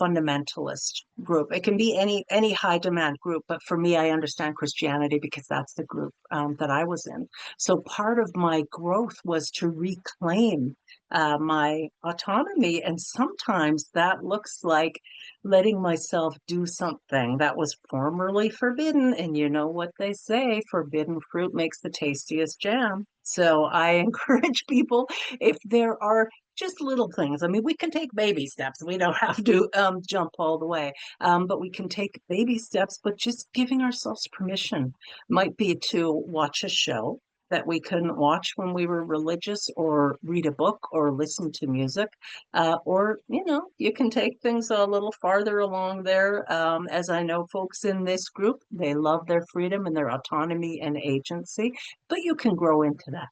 S3: fundamentalist group. It can be any high demand group, but for me, I understand Christianity because that's the group that I was in. So part of my growth was to reclaim my autonomy, and sometimes that looks like letting myself do something that was formerly forbidden. And you know what they say, forbidden fruit makes the tastiest jam. So I encourage people, if there are just little things. I mean, we can take baby steps. We don't have to jump all the way, but we can take baby steps. But just giving ourselves permission might be to watch a show that we couldn't watch when we were religious, or read a book, or listen to music, or you can take things a little farther along there. As I know, folks in this group, they love their freedom and their autonomy and agency, but you can grow into that.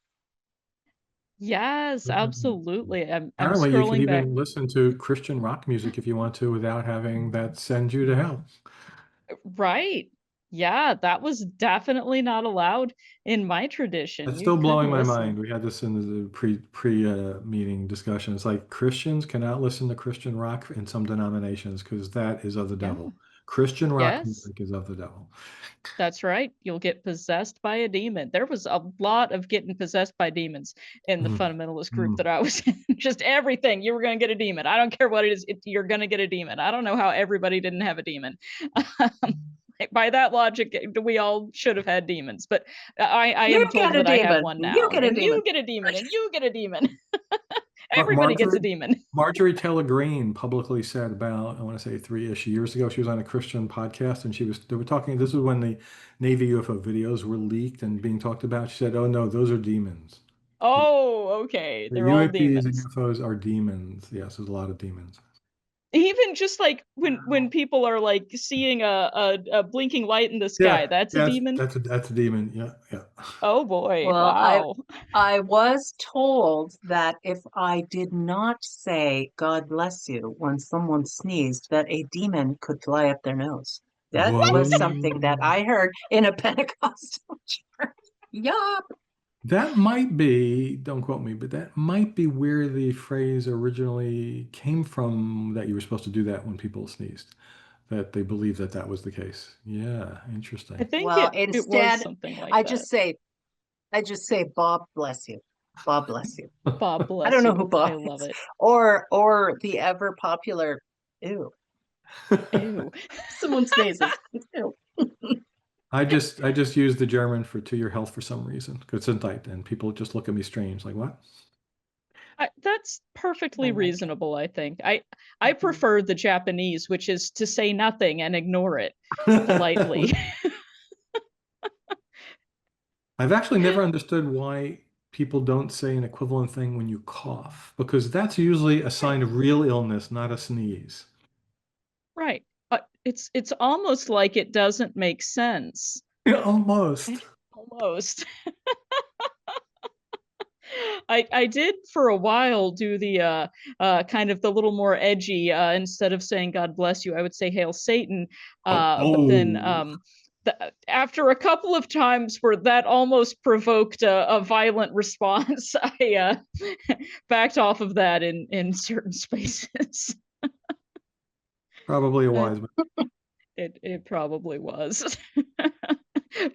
S2: Yes, absolutely. I'm
S1: Apparently, you can
S2: scrolling back.
S1: even listen to Christian rock music if you want to without having that send you to hell.
S2: Right. Yeah, that was definitely not allowed in my tradition.
S1: That's
S2: You
S1: still blowing
S2: couldn't
S1: my
S2: listen.
S1: mind. We had this in the pre meeting discussion. It's like Christians cannot listen to Christian rock in some denominations because that is of the
S2: Yeah.
S1: devil. Christian rock
S2: Yes.
S1: music is of the devil.
S2: That's right. You'll get possessed by a demon. There was a lot of getting possessed by demons in the
S1: Mm,
S2: fundamentalist group
S1: mm.
S2: that I was in. Just everything. You were going to get a demon. I don't care what it is. You're going to get a demon. I don't know how everybody didn't have a demon. By that logic, we all should have had demons. But I
S3: You
S2: am
S3: get
S2: told
S3: a
S2: that I have
S3: demon.
S2: one
S3: You
S2: now.
S3: get a
S2: And
S3: demon.
S2: you get a demon. And you get a demon.
S1: Mar-
S2: Everybody gets a
S1: Marjorie
S2: demon.
S1: Marjorie Taylor Greene publicly said about, I want to say 3-ish years ago, she was on a Christian podcast and they were talking, this was when the Navy UFO videos were leaked and being talked about. She said, "Oh no, those are demons. The,
S2: Oh, okay.
S1: the
S2: They're all
S1: UAPs and
S2: demons.
S1: UFOs are demons." Yes, there's a lot of demons.
S2: Even just like when people are like seeing a blinking light in the sky,
S1: Yeah,
S2: that's a
S1: yeah,
S2: demon.
S1: that's a demon. Yeah, yeah.
S2: Oh boy,
S3: Well,
S2: wow.
S3: I was told that if I did not say "God bless you" when someone sneezed, that a demon could fly up their nose. That
S1: Whoa.
S3: was something that I heard in a Pentecostal church. Yup.
S1: That might be, don't quote me, but that might be where the phrase originally came from, that you were supposed to do that when people sneezed, that they believed that that was the case. Yeah,
S2: I
S1: interesting.
S2: think
S3: Well,
S2: it was
S3: instead,
S2: something like
S3: I
S2: that.
S3: just say I just say "Bob bless you." Bob bless you.
S2: Bob
S3: I don't
S2: bless
S3: know who
S2: you.
S3: Bob
S2: I love
S3: is,
S2: it.
S3: or the ever popular "ew."
S2: Ew.
S3: Someone sneezes. Ew.
S1: I just use the German for "to your health" for some reason. Gesundheit, and people just look at me strange, like what?
S2: That's
S3: I
S2: perfectly
S3: like it.
S2: reasonable, I think. I
S3: Mhm.
S2: prefer the Japanese, which is to say nothing and ignore it politely.
S1: I've actually never understood why people don't say an equivalent thing when you cough, because that's usually a
S3: Right.
S1: sign of real illness, not a sneeze.
S2: Right. It's almost like it doesn't make sense.
S1: Yeah, almost.
S2: Almost. I did for a while do the kind of the little more edgy instead of saying God bless you, I would say Hail Satan.
S1: Oh,
S2: But then
S1: oh.
S2: after a couple of times where that almost provoked a violent response, I backed off of that in certain spaces.
S1: Probably a
S2: Uh,
S1: wise man.
S2: it probably was.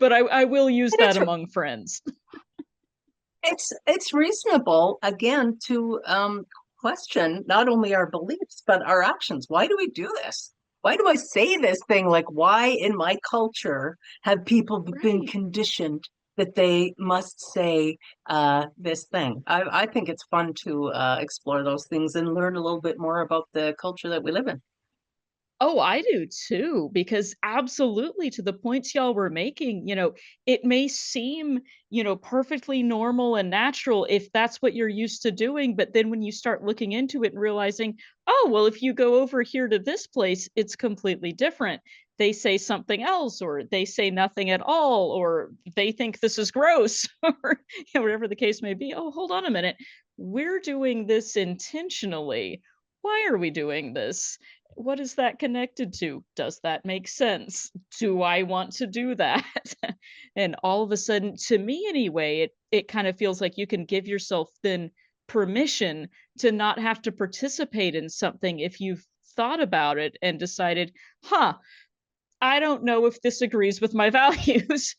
S2: But I will use
S3: And
S2: that among friends.
S3: it's reasonable again to question not only our beliefs but our actions. Why do we do this? Why do I say this thing? Like, why in my culture have people been
S2: Right.
S3: conditioned that they must say this thing? I think it's fun to explore those things and learn a little bit more about the culture that we live in.
S2: Oh, I do too, because absolutely to the points y'all were making, it may seem, perfectly normal and natural if that's what you're used to doing. But then when you start looking into it and realizing, oh, well, if you go over here to this place, it's completely different. They say something else, or they say nothing at all, or they think this is gross, or whatever the case may be. Oh, hold on a minute. We're doing this intentionally. Why are we doing this? What is that connected to? Does that make sense? Do I want to do that? And all of a sudden, to me anyway, it kind of feels like you can give yourself then permission to not have to participate in something if you've thought about it and decided, huh, I don't know if this agrees with my values.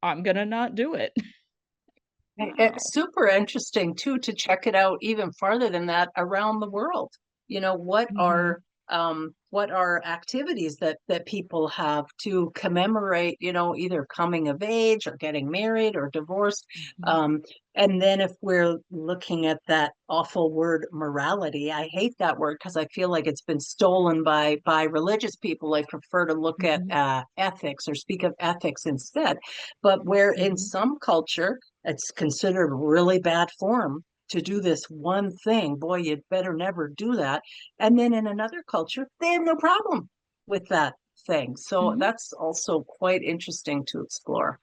S2: I'm gonna not do it.
S3: It's
S2: Wow.
S3: super interesting too to check it out even farther than that around the world.
S2: Mhm,
S3: What are activities that people have to commemorate, either coming of age or getting married or divorced.
S2: mhm,
S3: Um, and then if we're looking at that awful word morality, I hate that word because I feel like it's been stolen by religious people. I prefer to look at
S2: mhm,
S3: ethics or speak of ethics instead. But where in
S2: mhm.
S3: some culture it's considered really bad form to do this one thing. Boy, you'd better never do that. And then in another culture, they have no problem with that thing. So
S2: Mhm.
S3: that's also quite interesting to explore.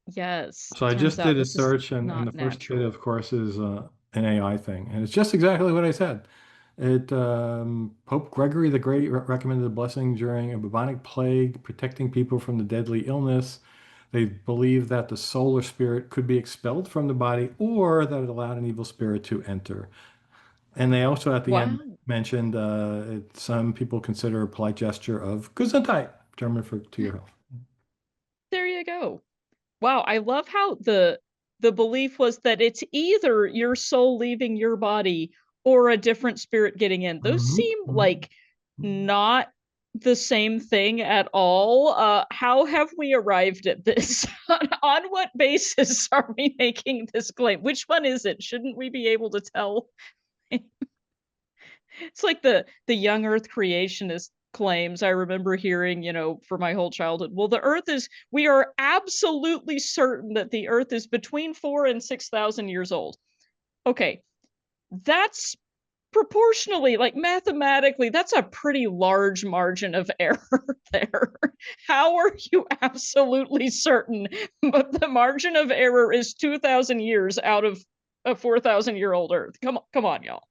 S2: Yes,
S1: So I
S2: turns
S1: just did
S2: out
S1: a
S2: this is
S1: search, and
S2: not
S1: the first hit,
S2: natural.
S1: of course, is an AI thing, and it's just exactly what I said. Pope Gregory the Great recommended a blessing during a bubonic plague, protecting people from the deadly illness. They believed that the soul or spirit could be expelled from the body, or that it allowed an evil spirit to enter. And they also, at the end,
S2: Wow.
S1: mentioned some people consider a polite gesture of Gesundheit, German for to your health.
S2: There you go. Wow, I love how the belief was that it's either your soul leaving your body or a different spirit getting in. Those
S1: Mhm,
S2: seem
S1: mhm.
S2: like not the same thing at all. How have we arrived at this? On what basis are we making this claim? Which one is it? Shouldn't we be able to tell? It's like the young earth creationist claims I remember hearing, for my whole childhood. Well, we are absolutely certain that the earth is between 4 and 6,000 years old. Okay, that's proportionally, like mathematically, that's a pretty large margin of error there. How are you absolutely certain? But the margin of error is 2,000 years out of a 4,000-year-old earth. Come on, y'all.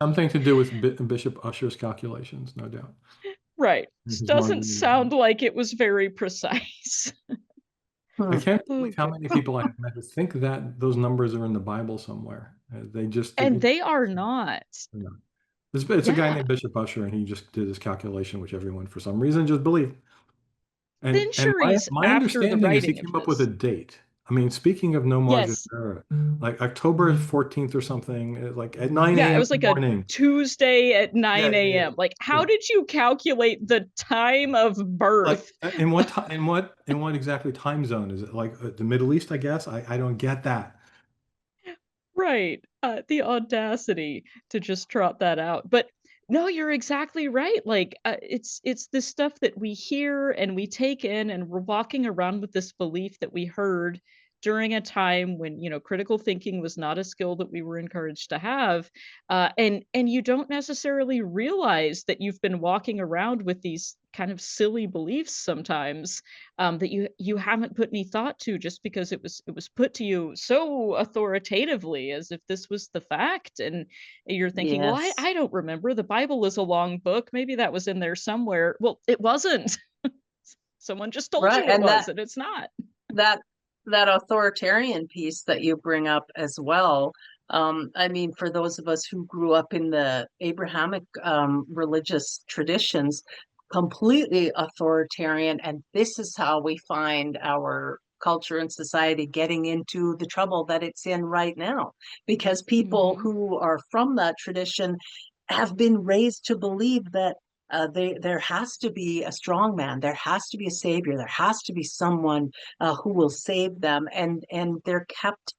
S1: Something to do with Bishop Usher's calculations, no doubt.
S2: Right. This
S1: His
S2: doesn't
S1: margin of error.
S2: sound like it was very precise.
S3: Hmm.
S1: I can't believe how
S2: Okay.
S1: many people I have met who think that those numbers are in the Bible somewhere. They just think
S2: And
S1: it,
S2: they are not.
S1: you know. It's a guy
S2: Yeah.
S1: named Bishop Usher, and he just did his calculation, which everyone for some reason just believed. And my
S2: Centuries
S1: my
S2: after the
S1: understanding is he
S2: writing of
S1: came up with a
S2: this.
S1: date. I mean, speaking of no margin
S2: Yes.
S1: of error, like October 14th or something, like at 9
S2: Yeah, it
S1: a.m.
S2: was
S1: in
S2: like
S1: the
S2: a
S1: morning.
S2: Tuesday at
S1: Yeah,
S2: 9
S1: yeah,
S2: AM. Like,
S1: yeah.
S2: how did you calculate the time of
S1: Like
S2: birth?
S1: in what time, in what exactly time zone is it? Like the Middle East, I guess. I don't get that.
S2: Right. The audacity to just trot that out. But no, you're exactly right. Like it's this stuff that we hear and we take in, and we're walking around with this belief that we heard during a time when, critical thinking was not a skill that we were encouraged to have. And you don't necessarily realize that you've been walking around with these kind of silly beliefs sometimes, that you haven't put any thought to, just because it was put to you so authoritatively as if this was the fact. And you're thinking, well, I,
S3: Yes.
S2: I don't remember, the Bible is a long book, maybe that was in there somewhere. Well, it wasn't. Someone just told
S3: Right.
S2: you it
S3: And
S2: was, and it's not.
S3: that that authoritarian piece that you bring up as well. I mean, for those of us who grew up in the Abrahamic religious traditions, completely authoritarian, and this is how we find our culture and society getting into the trouble that it's in right now, because people
S2: Hmm.
S3: who are from that tradition have been raised to believe that there has to be a strong man, there has to be a savior, there has to be someone who will save them, and they're kept,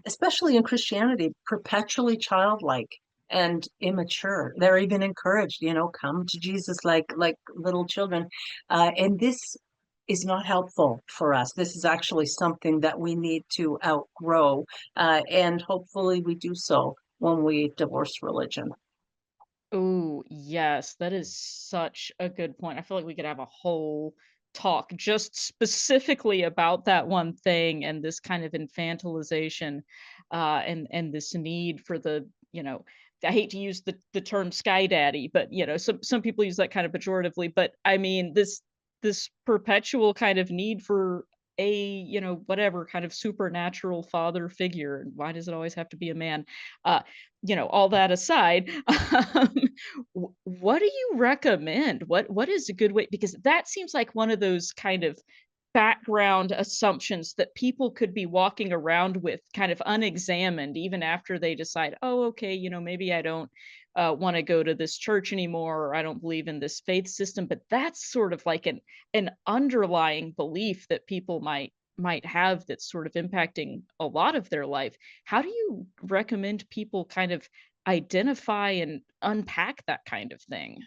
S3: especially in Christianity, perpetually childlike. and immature. They're even encouraged, come to Jesus like little children. And this is not helpful for us. This is actually something that we need to outgrow, and hopefully we do so when we divorce religion.
S2: Oh, yes, that is such a good point. I feel like we could have a whole talk just specifically about that one thing and this kind of infantilization, and this need for the, I hate to use the term sky daddy, but some people use that kind of pejoratively, but I mean this perpetual kind of need for a, whatever kind of supernatural father figure. And why does it always have to be a man? Uh, all that aside, um, what do you recommend? What is a good way? Because that seems like one of those kind of background assumptions that people could be walking around with kind of unexamined, even after they decide, oh, okay, maybe I don't want to go to this church anymore, or I don't believe in this faith system. But that's sort of like an underlying belief that people might have that's sort of impacting a lot of their life. How do you recommend people kind of identify and unpack that kind of thing?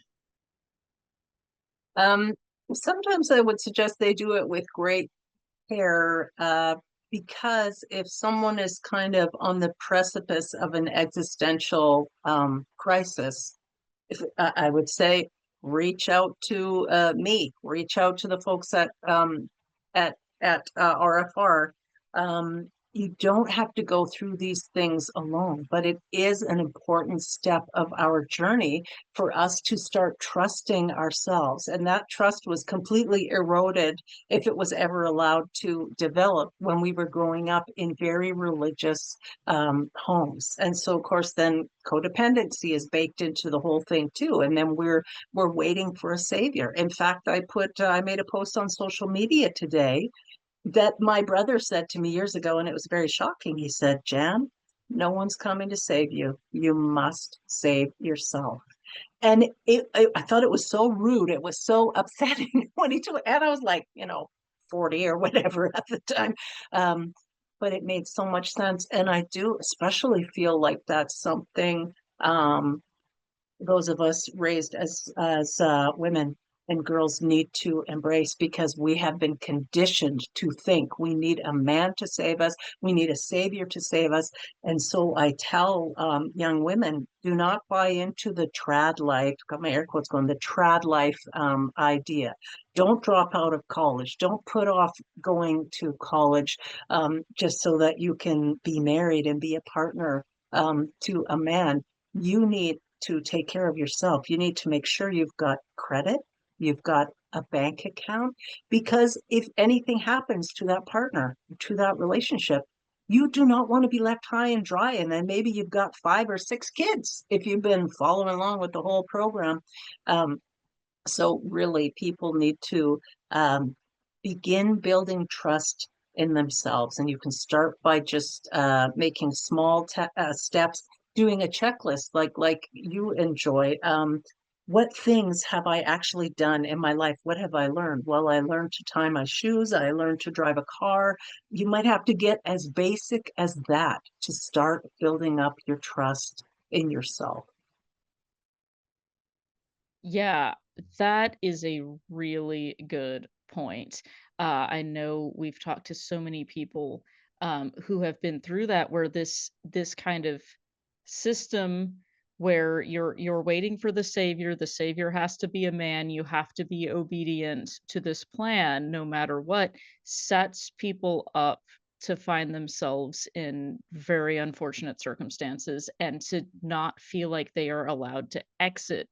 S3: Um, Sometimes I would suggest they do it with great care, because if someone is kind of on the precipice of an existential crisis, if I would say reach out to me, reach out to the folks at RFR. You don't have to go through these things alone, but it is an important step of our journey for us to start trusting ourselves. And that trust was completely eroded, if it was ever allowed to develop, when we were growing up in very religious homes. And so, of course, then codependency is baked into the whole thing too. And then we're waiting for a savior. In fact, I made a post on social media today that my brother said to me years ago, and it was very shocking. He said, Jan, no one's coming to save you. You must save yourself. And I thought it was so rude. It was so upsetting when he told it. And I was like, 40 or whatever at the time. Um, but it made so much sense. And I do especially feel like that's something, those of us raised as women and girls need to embrace, because we have been conditioned to think we need a man to save us, we need a savior to save us. And so I tell young women, do not buy into the trad life, got my air quotes going, the trad life idea. Don't drop out of college, don't put off going to college just so that you can be married and be a partner to a man. You need to take care of yourself. You need to make sure you've got credit, you've got a bank account, because if anything happens to that partner, to that relationship, you do not want to be left high and dry. And then maybe you've got 5 or 6 kids if you've been following along with the whole program. Um, so really, people need to begin building trust in themselves. And you can start by just making small steps, doing a checklist like you enjoy. What things have I actually done in my life? What have I learned? Well, I learned to tie my shoes. I learned to drive a car. You might have to get as basic as that to start building up your trust in yourself.
S2: Yeah, that is a really good point. I know we've talked to so many people who have been through that, where this kind of system where you're waiting for the savior has to be a man, you have to be obedient to this plan no matter what, sets people up to find themselves in very unfortunate circumstances and to not feel like they are allowed to exit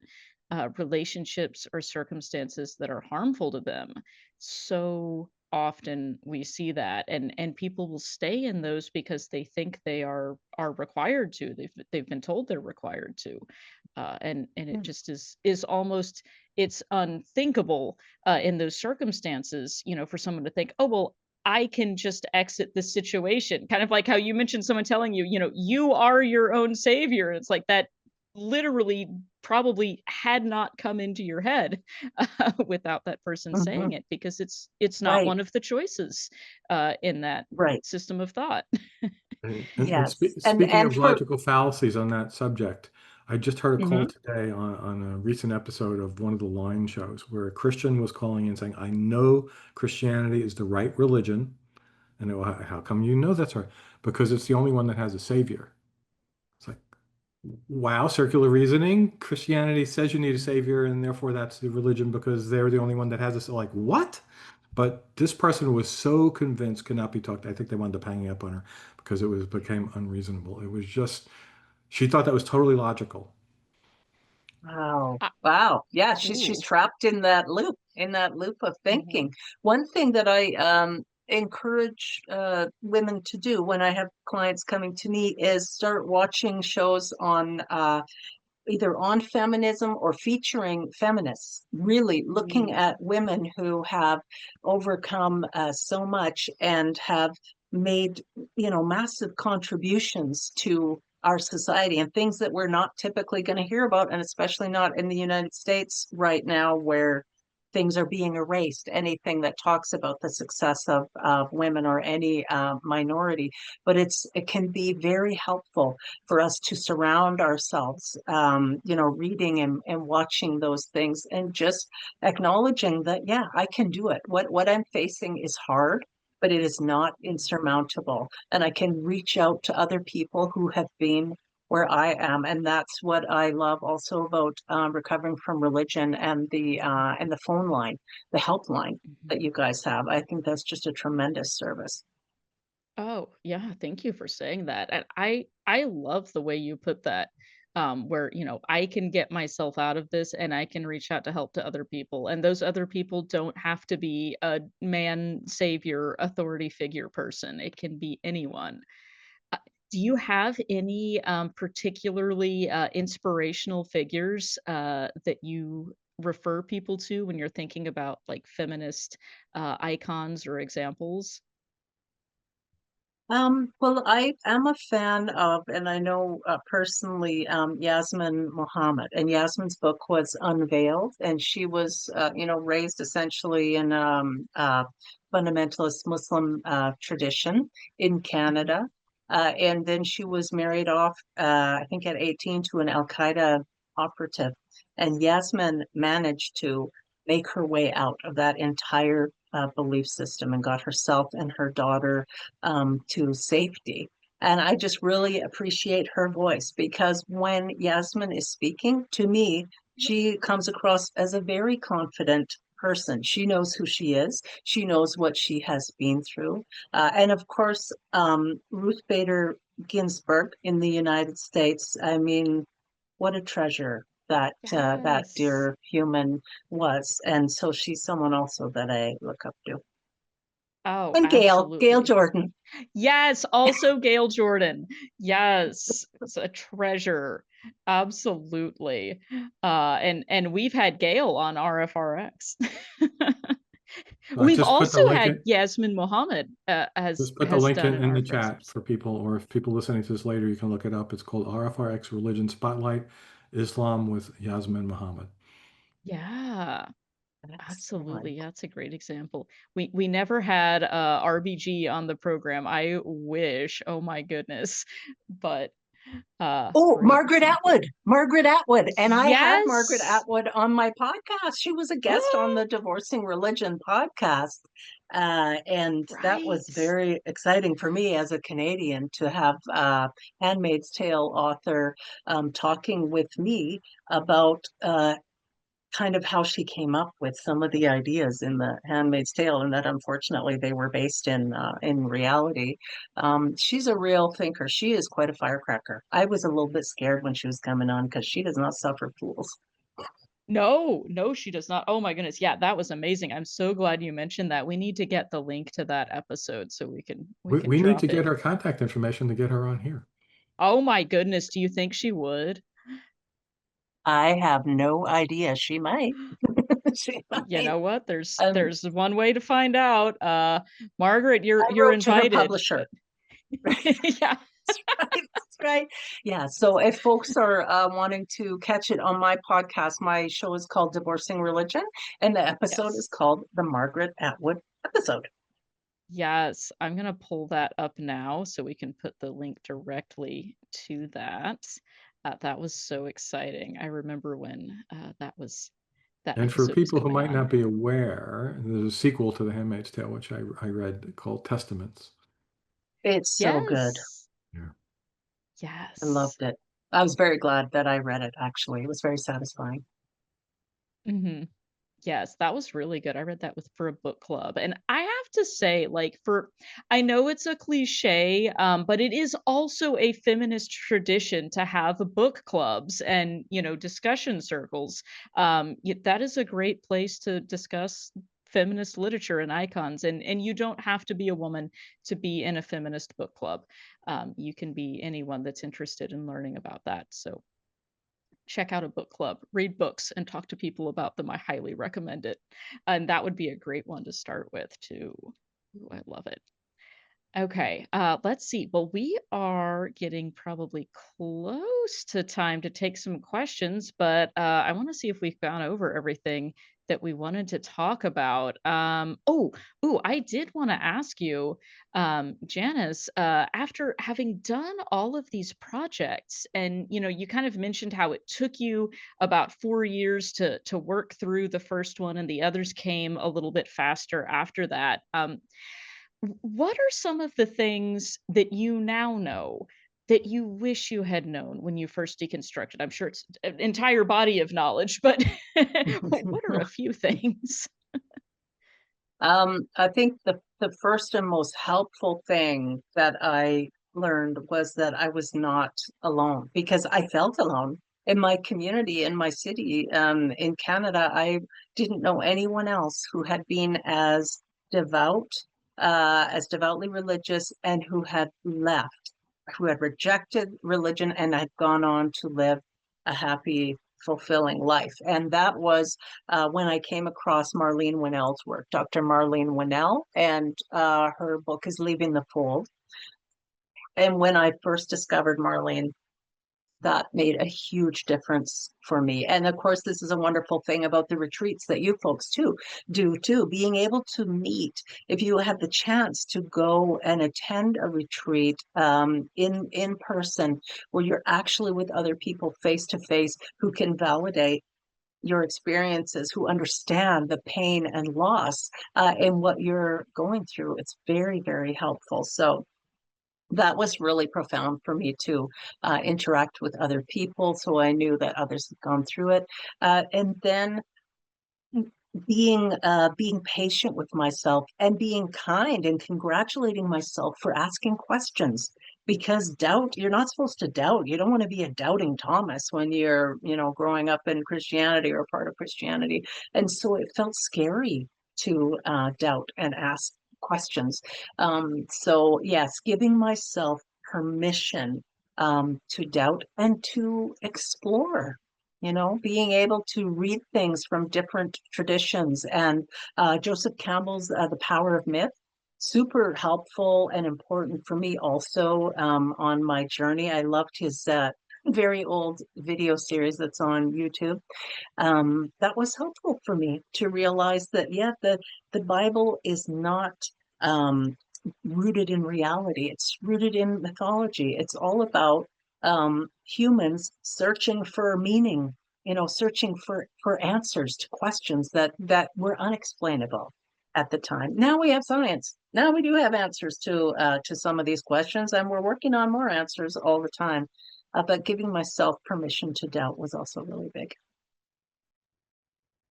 S2: relationships or circumstances that are harmful to them. So often we see that, and people will stay in those because they think they are required to. They've been told they're required to, and it
S3: Mm.
S2: just is almost, it's unthinkable in those circumstances. For someone to think, oh well. I can just exit this situation. Kind of like how you mentioned someone telling you, you are your own savior. It's like that literally probably had not come into your head without that person saying
S3: Mhm.
S2: it, because it's not
S3: Right,
S2: one of the choices in that
S3: right.
S2: system of thought.
S1: And
S3: Yes. And
S1: speaking of
S3: for
S1: logical fallacies on that subject, I just heard a call
S3: Hmm.
S1: today on a recent episode of one of the Line shows where a Christian was calling in saying, I know Christianity is the right religion. And how come you know that's right? Because it's the only one that has a savior. It's like, wow, circular reasoning. Christianity says you need a savior, and therefore that's the religion because they're the only one that has this. Like, what? But this person was so convinced could not be talked. I think they wound up hanging up on her because it was became unreasonable. It was just she thought that was totally logical.
S3: Wow.
S2: Uh,
S3: Wow. Yeah, she's
S2: cool.
S3: trapped in that loop of
S2: Mhm.
S3: thinking. One thing that I encourage women to do when I have clients coming to me is start watching shows on either on feminism or featuring feminists, really looking
S2: Mm,
S3: at women who have overcome so much and have made, massive contributions to our society and things that we're not typically going to hear about, and especially not in the United States right now, where things are being erased. Anything that talks about the success of women or any minority, but it can be very helpful for us to surround ourselves, reading and watching those things and just acknowledging that, yeah, I can do it. What I'm facing is hard, but it is not insurmountable. And I can reach out to other people who have been where I am. And that's what I love also about recovering from religion and the phone line, the helpline
S2: mhm.
S3: that you guys have. I think that's just a tremendous service.
S2: Oh, yeah, thank you for saying that. And I love the way you put that. Where, I can get myself out of this and I can reach out to help to other people. And those other people don't have to be a man savior authority figure person. It can be anyone. Uh, do you have any particularly inspirational figures that you refer people to when you're thinking about like feminist icons or examples?
S3: Well, I am a fan of, and I know personally, Yasmin Mohammed. And Yasmin's book was Unveiled, and she was, raised essentially in fundamentalist Muslim tradition in
S2: Mhm.
S3: Canada. And then she was married off, I think at 18, to an Al Qaeda operative. And Yasmin managed to make her way out of that entire belief system and got herself and her daughter to safety. And I just really appreciate her voice because when Yasmin is speaking to me, she comes across as a very confident person. She knows who she is, she knows what she has been through. And of course, Ruth Bader Ginsburg in the United States, I mean, what a treasure that
S2: Yes.
S3: dear human was. And so she's someone also that I look up to.
S2: Oh,
S3: And Gail
S2: absolutely.
S3: Jordan.
S2: Yes, also Gail Jordan. Yes, it's a treasure. Absolutely. And we've had Gail on RfRx. We've
S1: Just put the
S2: also
S1: link
S2: had
S1: in.
S2: Yasmin Mohammed
S1: Just put the
S2: has
S1: link
S2: done an
S1: in the
S2: RfRx
S1: chat for
S2: episode.
S1: people, or if people listening to this later, you can look it up. It's called RFRX Religion Spotlight Islam with Yasmin Muhammad.
S2: Yeah,
S3: Excellent.
S2: absolutely. That's a great example. We never had RBG on the program. I wish. Oh my goodness. But
S3: Oh,
S2: great
S3: Margaret
S2: example.
S3: Atwood. Margaret Atwood. And I had Margaret
S2: Yes.
S3: Atwood on my podcast. She was a guest on the Divorcing Religion podcast. And that was
S2: Right.
S3: very exciting for me as a Canadian to have Handmaid's Tale author talking with me about kind of how she came up with some of the ideas in the Handmaid's Tale, and that unfortunately they were based in reality. She's a real thinker. She is quite a firecracker. I was a little bit scared when she was coming on because she does not suffer fools.
S2: No, no, she does not. Oh my goodness. Yeah, that was amazing. I'm so glad you mentioned that. We need to get the link to that episode so we can
S1: We need to
S2: drop
S1: get
S2: it.
S1: her contact information to get her on here.
S2: Oh my goodness, do you think she would?
S3: I have no idea. She might. She
S2: You
S3: might.
S2: know what? There's
S3: Um,
S2: there's one way to find out. Margaret, you're
S3: I
S2: you're
S3: wrote to her
S2: invited.
S3: publisher.
S2: Yeah.
S3: That's right. That's right. Yeah. So if folks are wanting to catch it on my podcast, my show is called Divorcing Religion, and the episode is
S2: Yes.
S3: called the Margaret Atwood episode.
S2: Yes, I'm gonna pull that up now so we can put the link directly to that. That was so exciting. I remember when that
S1: And for
S2: episode was
S1: people who
S2: going
S1: might
S2: on.
S1: not be aware, there's a sequel to The Handmaid's Tale, which I read called Testaments.
S3: It's so good.
S2: Yes.
S1: Yeah.
S3: I
S2: Yes.
S3: loved it. I was very glad that I read it, actually. It was very satisfying.
S2: Hmm. Yes, that was really good. I read that with for a book club. And I have to say, like, for I know it's a cliche, but it is also a feminist tradition to have book clubs and, discussion circles. That is a great place to discuss feminist literature and icons. And you don't have to be a woman to be in a feminist book club. You can be anyone that's interested in learning about that. So check out a book club, read books, and talk to people about them. I highly recommend it. And that would be a great one to start with, too. Ooh, I love it. Okay, let's see. Well, we are getting probably close to time to take some questions, but I want to see if we've gone over everything that we wanted to talk about. I did want to ask you, Janice, after having done all of these projects, and you kind of mentioned how it took you about 4 years to work through the first one, and the others came a little bit faster after that. What are some of the things that you now know that you wish you had known when you first deconstructed? I'm sure it's an entire body of knowledge, but what are a few things?
S3: I think the first and most helpful thing that I learned was that I was not alone, because I felt alone in my community, in my city, in Canada. I didn't know anyone else who had been devout, as devoutly religious, and who had rejected religion and had gone on to live a happy, fulfilling life. And that was when I came across Marlene Winnell's work, Dr. Marlene Winnell, and her book is Leaving the Fold. And when I first discovered Marlene, that made a huge difference for me. And of course, this is a wonderful thing about the retreats that you folks do too, being able to meet. If you have the chance to go and attend a retreat in person, where you're actually with other people face to face who can validate your experiences, who understand the pain and loss and what you're going through, it's very, very helpful. So that was really profound for me to interact with other people, so I knew that others had gone through it. And then being patient with myself and being kind and congratulating myself for asking questions, because you're not supposed to doubt. You don't want to be a doubting Thomas when you're growing up in Christianity or part of Christianity. And so it felt scary to doubt and ask questions. So yes, giving myself permission to doubt and to explore, being able to read things from different traditions. And Joseph Campbell's The Power of Myth, super helpful and important for me also on my journey. I loved his very old video series that's on YouTube. That was helpful for me to realize that, yeah, the Bible is not um, rooted in reality. It's rooted in mythology. It's all about humans searching for meaning, searching for answers to questions that were unexplainable at the time. Now we have science. Now we do have answers to some of these questions, and we're working on more answers all the time. But giving myself permission to doubt was also really big.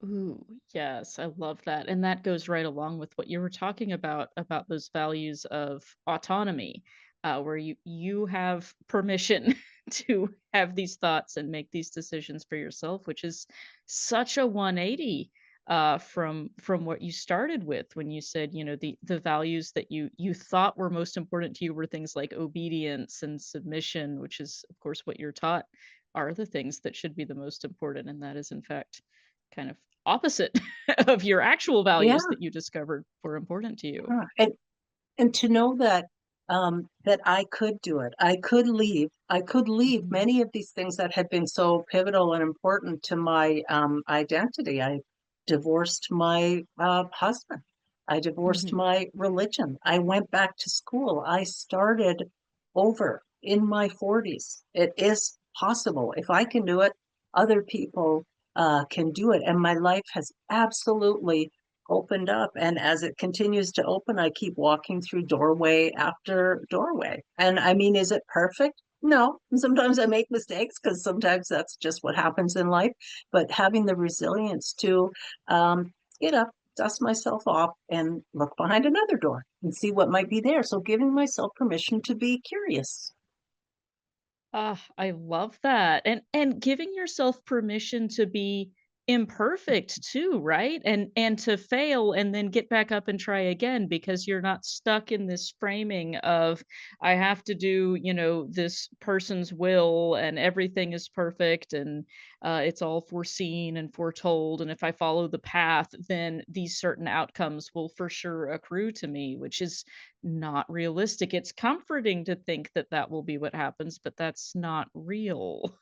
S2: Ooh, yes, I love that. And that goes right along with what you were talking about those values of autonomy, where you have permission to have these thoughts and make these decisions for yourself, which is such a 180 from what you started with when you said, the values that you thought were most important to you were things like obedience and submission, which is of course what you're taught are the things that should be the most important. And that is in fact kind of opposite of your actual
S3: Yeah.
S2: values that you discovered were important to you.
S3: And to know that I could do it. I could leave
S2: Mhm,
S3: many of these things that had been so pivotal and important to my identity. I divorced my husband. I divorced
S2: mhm.
S3: my religion. I went back to school. I started over in my 40s. It is possible. If I can do it, other people can do it. And my life has absolutely opened up. And as it continues to open, I keep walking through doorway after doorway. And I mean, is it perfect? No. Sometimes I make mistakes because sometimes that's just what happens in life. But having the resilience to get up, dust myself off, and look behind another door and see what might be there. So giving myself permission to be curious.
S2: Ah, I love that. And giving yourself permission to be imperfect too, right? And to fail and then get back up and try again because you're not stuck in this framing of I have to do, this person's will and everything is perfect and it's all foreseen and foretold and if I follow the path, then these certain outcomes will for sure accrue to me, which is not realistic. It's comforting to think that that will be what happens, but that's not real.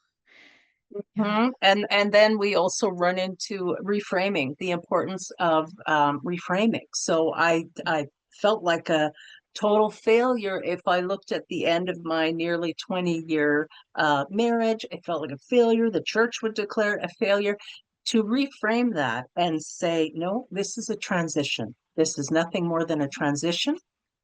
S2: Yeah.
S3: And then we also run into reframing, the importance of reframing. So I felt like a total failure if I looked at the end of my nearly 20-year marriage. I felt like a failure. The church would declare a failure. To reframe that and say, no, this is a transition. This is nothing more than a transition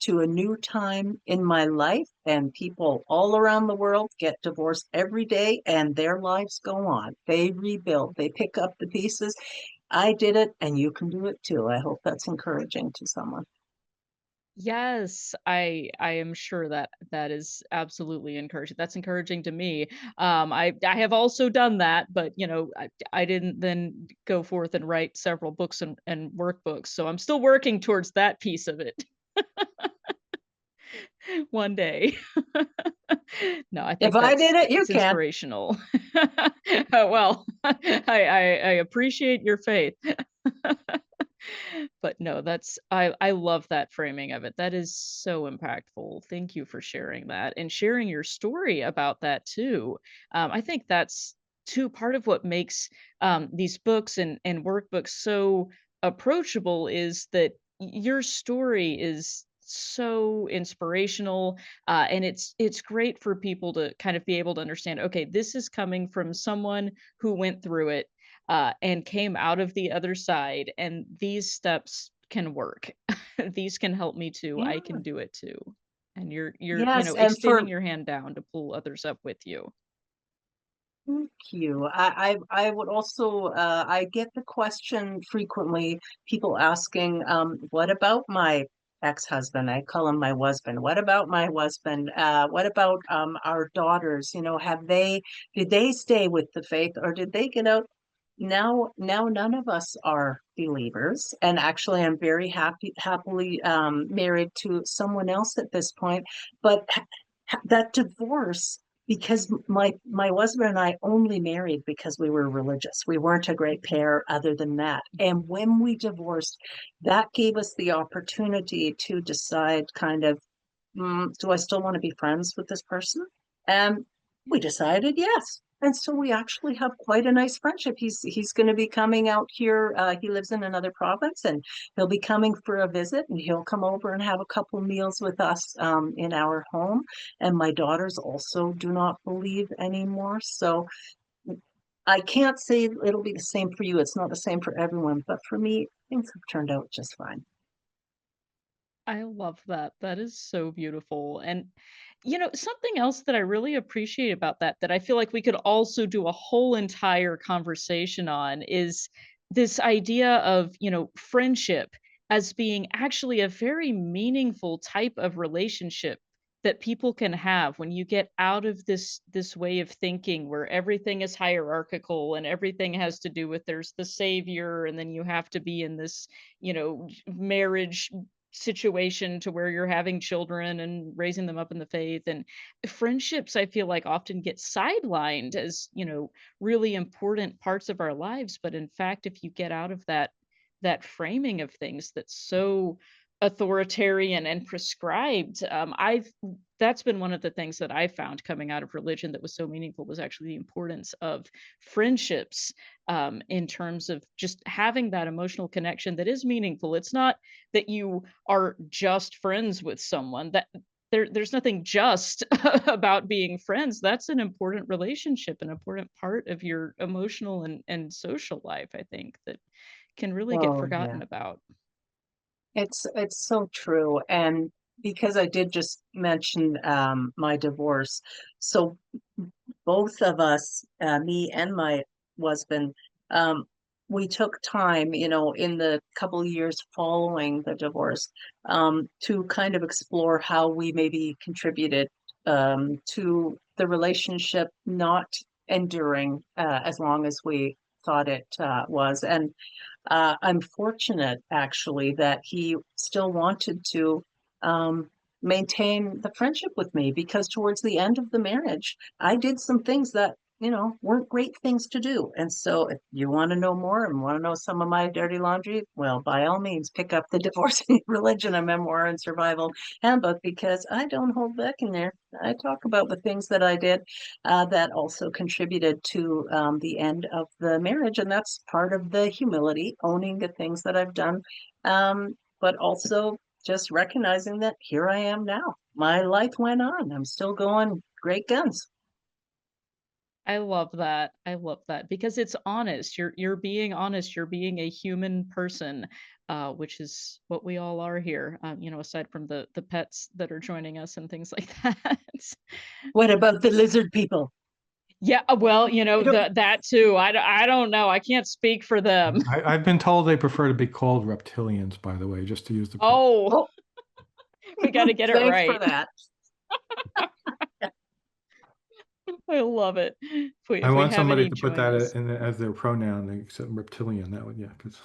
S3: to a new time in my life, and people all around the world get divorced every day and their lives go on. They rebuild, they pick up the pieces. I did it and you can do it too. I hope that's encouraging to someone.
S2: Yes, I am sure that that is absolutely encouraging. That's encouraging to me. I have also done that, but I didn't then go forth and write several books and workbooks. So I'm still working towards that piece of it one day. No, I
S3: If
S2: think
S3: I did
S2: that's
S3: it, you
S2: it's
S3: can.
S2: inspirational. Well, I appreciate your faith. But no, I love that framing of it. That is so impactful. Thank you for sharing that and sharing your story about that too. I think that's too part of what makes these books and workbooks so approachable is that your story is so inspirational and it's great for people to kind of be able to understand okay, this is coming from someone who went through it and came out of the other side. And these steps can work. These can help me too. I
S3: Yeah.
S2: can do it too. And you're
S3: Yes. And
S2: extending
S3: for
S2: your hand down to pull others up with you.
S3: Thank you. I would also I get the question frequently, people asking, what about my ex-husband? I call him my husband. What about my husband? What about our daughters? Have did they stay with the faith or did they get out? Now none of us are believers. And actually I'm very happily married to someone else at this point. But that divorce, because my husband and I only married because we were religious. We weren't a great pair other than that. And when we divorced, that gave us the opportunity to decide kind of, do I still want to be friends with this person? And we decided yes. And so we actually have quite a nice friendship. He's going to be coming out here. He lives in another province, and he'll be coming for a visit. And he'll come over and have a couple meals with us in our home. And my daughters also do not believe anymore. So I can't say it'll be the same for you. It's not the same for everyone, but for me, things have turned out just fine.
S2: I love that. That is so beautiful. And something else that I really appreciate about that I feel like we could also do a whole entire conversation on is this idea of, friendship as being actually a very meaningful type of relationship that people can have when you get out of this way of thinking where everything is hierarchical and everything has to do with there's the savior and then you have to be in this marriage situation to where you're having children and raising them up in the faith and friendships I feel like often get sidelined as really important parts of our lives, but in fact if you get out of that framing of things that's so authoritarian and prescribed, I've that's been one of the things that I found coming out of religion that was so meaningful was actually the importance of friendships, in terms of just having that emotional connection that is meaningful. It's not that you are just friends with someone. there's nothing just about being friends. That's an important relationship, an important part of your emotional and social life, I think, that can really get
S3: Oh, yeah.
S2: forgotten about.
S3: It's so true. And because I did just mention my divorce, so both of us, me and my husband, um, we took time, in the couple years following the divorce, to kind of explore how we maybe contributed to the relationship not enduring as long as we thought it was. And I'm fortunate actually that he still wanted to um, maintain the friendship with me, because towards the end of the marriage, I did some things that, weren't great things to do. And so if you want to know more and want to know some of my dirty laundry, well, by all means, pick up the Divorcing Religion, a Memoir and Survival Handbook, because I don't hold back in there. I talk about the things that I did that also contributed to the end of the marriage. And that's part of the humility, owning the things that I've done, but also just recognizing that here I am now. My life went on. I'm still going great guns.
S2: I love that. I love that because it's honest. You're being honest. You're being a human person, which is what we all are here. Aside from the pets that are joining us and things like that.
S3: What about the lizard people?
S2: Yeah, well,
S3: You don't,
S2: that too. I don't know. I can't speak for them.
S1: I've been told they prefer to be called reptilians, by the way, just to use the proper.
S2: Oh,
S3: oh,
S2: we got to get it
S3: thanks for
S2: right.
S3: that.
S2: I love it.
S1: I
S2: If we
S1: want
S2: have
S1: somebody
S2: any
S1: to put
S2: join
S1: that
S2: us.
S1: as their pronoun, except reptilian. That would, yeah, 'cause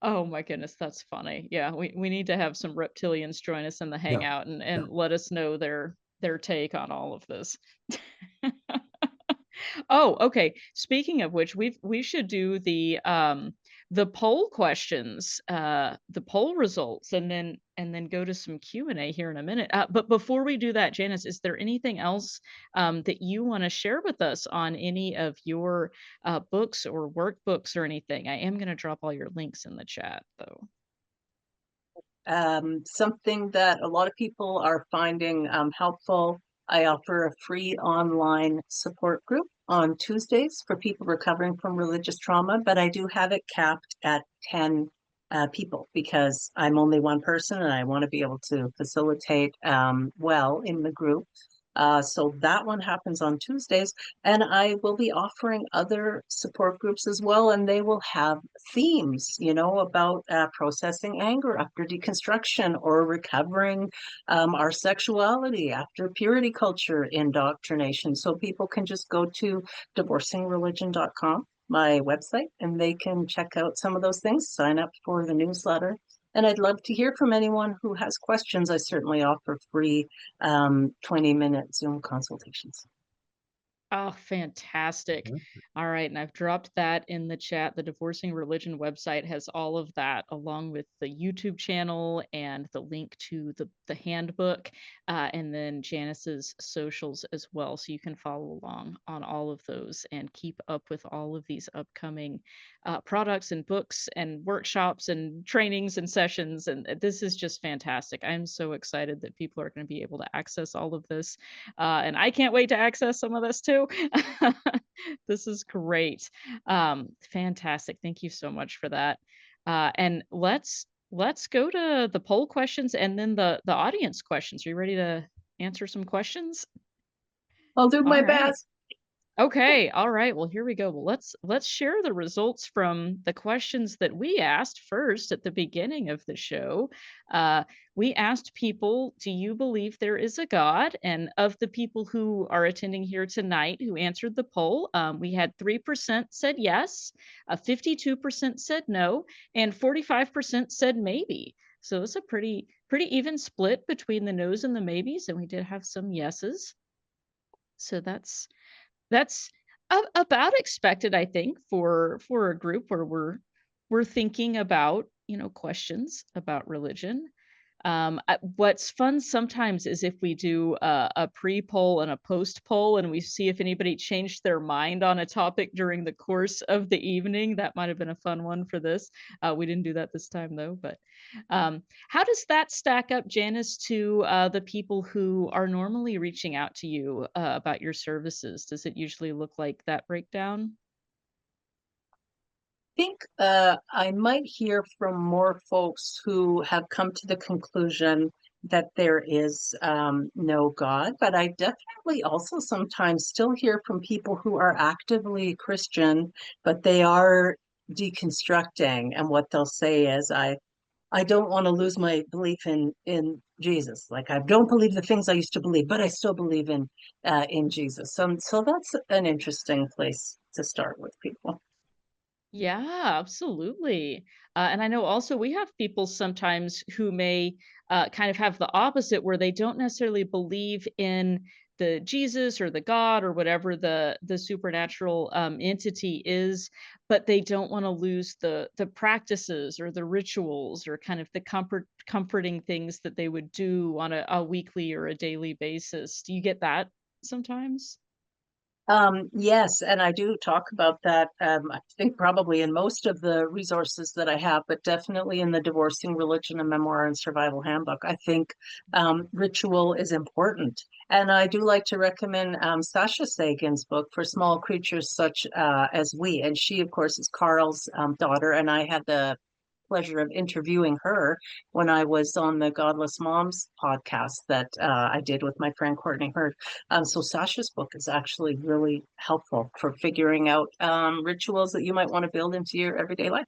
S2: Oh my goodness, that's funny. Yeah, we need to have some reptilians join us in the
S1: yeah,
S2: hangout and
S1: yeah.
S2: let us know their take on all of this. Oh, okay. Speaking of which, we should do the poll questions, the poll results, and then go to some Q&A here in a minute. But before we do that, Janice, is there anything else that you want to share with us on any of your books or workbooks or anything? I am going to drop all your links in the chat, though.
S3: Something that a lot of people are finding helpful. I offer a free online support group on Tuesdays for people recovering from religious trauma, but I do have it capped at 10 people, because I'm only one person and I want to be able to facilitate well in the group. So that one happens on Tuesdays, and I will be offering other support groups as well, and they will have themes, about processing anger after deconstruction, or recovering our sexuality after purity culture indoctrination. So people can just go to divorcingreligion.com, my website, and they can check out some of those things, sign up for the newsletter. And I'd love to hear from anyone who has questions. I certainly offer free 20-minute Zoom consultations.
S2: Oh, fantastic. All right. And I've dropped that in the chat. The Divorcing Religion website has all of that, along with the YouTube channel and the link to the handbook, and then Janice's socials as well. So you can follow along on all of those and keep up with all of these upcoming products and books and workshops and trainings and sessions. And this is just fantastic. I'm so excited that people are going to be able to access all of this. And I can't wait to access some of this too. This is great. Fantastic. Thank you so much for that. And let's go to the poll questions and then the audience questions. Are you ready to answer some questions?
S3: I'll do
S2: All
S3: my
S2: right.
S3: best.
S2: Okay, all right. Well, here we go. Well, let's share the results from the questions that we asked first at the beginning of the show. We asked people, "Do you believe there is a God?" And of the people who are attending here tonight who answered the poll, we had 3% said yes, 52% said no, and 45% said maybe. So it's a pretty even split between the no's and the maybes, and we did have some yeses. So that's about expected, I think, for a group where we're thinking about, questions about religion. What's fun sometimes is if we do a pre-poll and a post-poll, and we see if anybody changed their mind on a topic during the course of the evening. That might have been a fun one for this. We didn't do that this time though, but how does that stack up, Janice, to the people who are normally reaching out to you about your services? Does it usually look like that breakdown?
S3: Think I might hear from more folks who have come to the conclusion that there is no God, but I definitely also sometimes still hear from people who are actively Christian, but they are deconstructing, and what they'll say is, I don't want to lose my belief in Jesus. Like, I don't believe the things I used to believe, but I still believe in Jesus. So that's an interesting place to start with people.
S2: Yeah, absolutely. And I know also we have people sometimes who may kind of have the opposite, where they don't necessarily believe in the Jesus or the God or whatever the supernatural entity is, but they don't want to lose the practices or the rituals or kind of the comforting things that they would do on a weekly or a daily basis. Do you get that sometimes?
S3: Yes, and I do talk about that. I think probably in most of the resources that I have, but definitely in the Divorcing Religion, a Memoir and Survival Handbook. I think ritual is important. And I do like to recommend Sasha Sagan's book, For Small Creatures Such as We. And she, of course, is Carl's daughter. And I had the pleasure of interviewing her when I was on the Godless Moms podcast that I did with my friend Courtney Hurd. So Sasha's book is actually really helpful for figuring out rituals that you might want to build into your everyday life.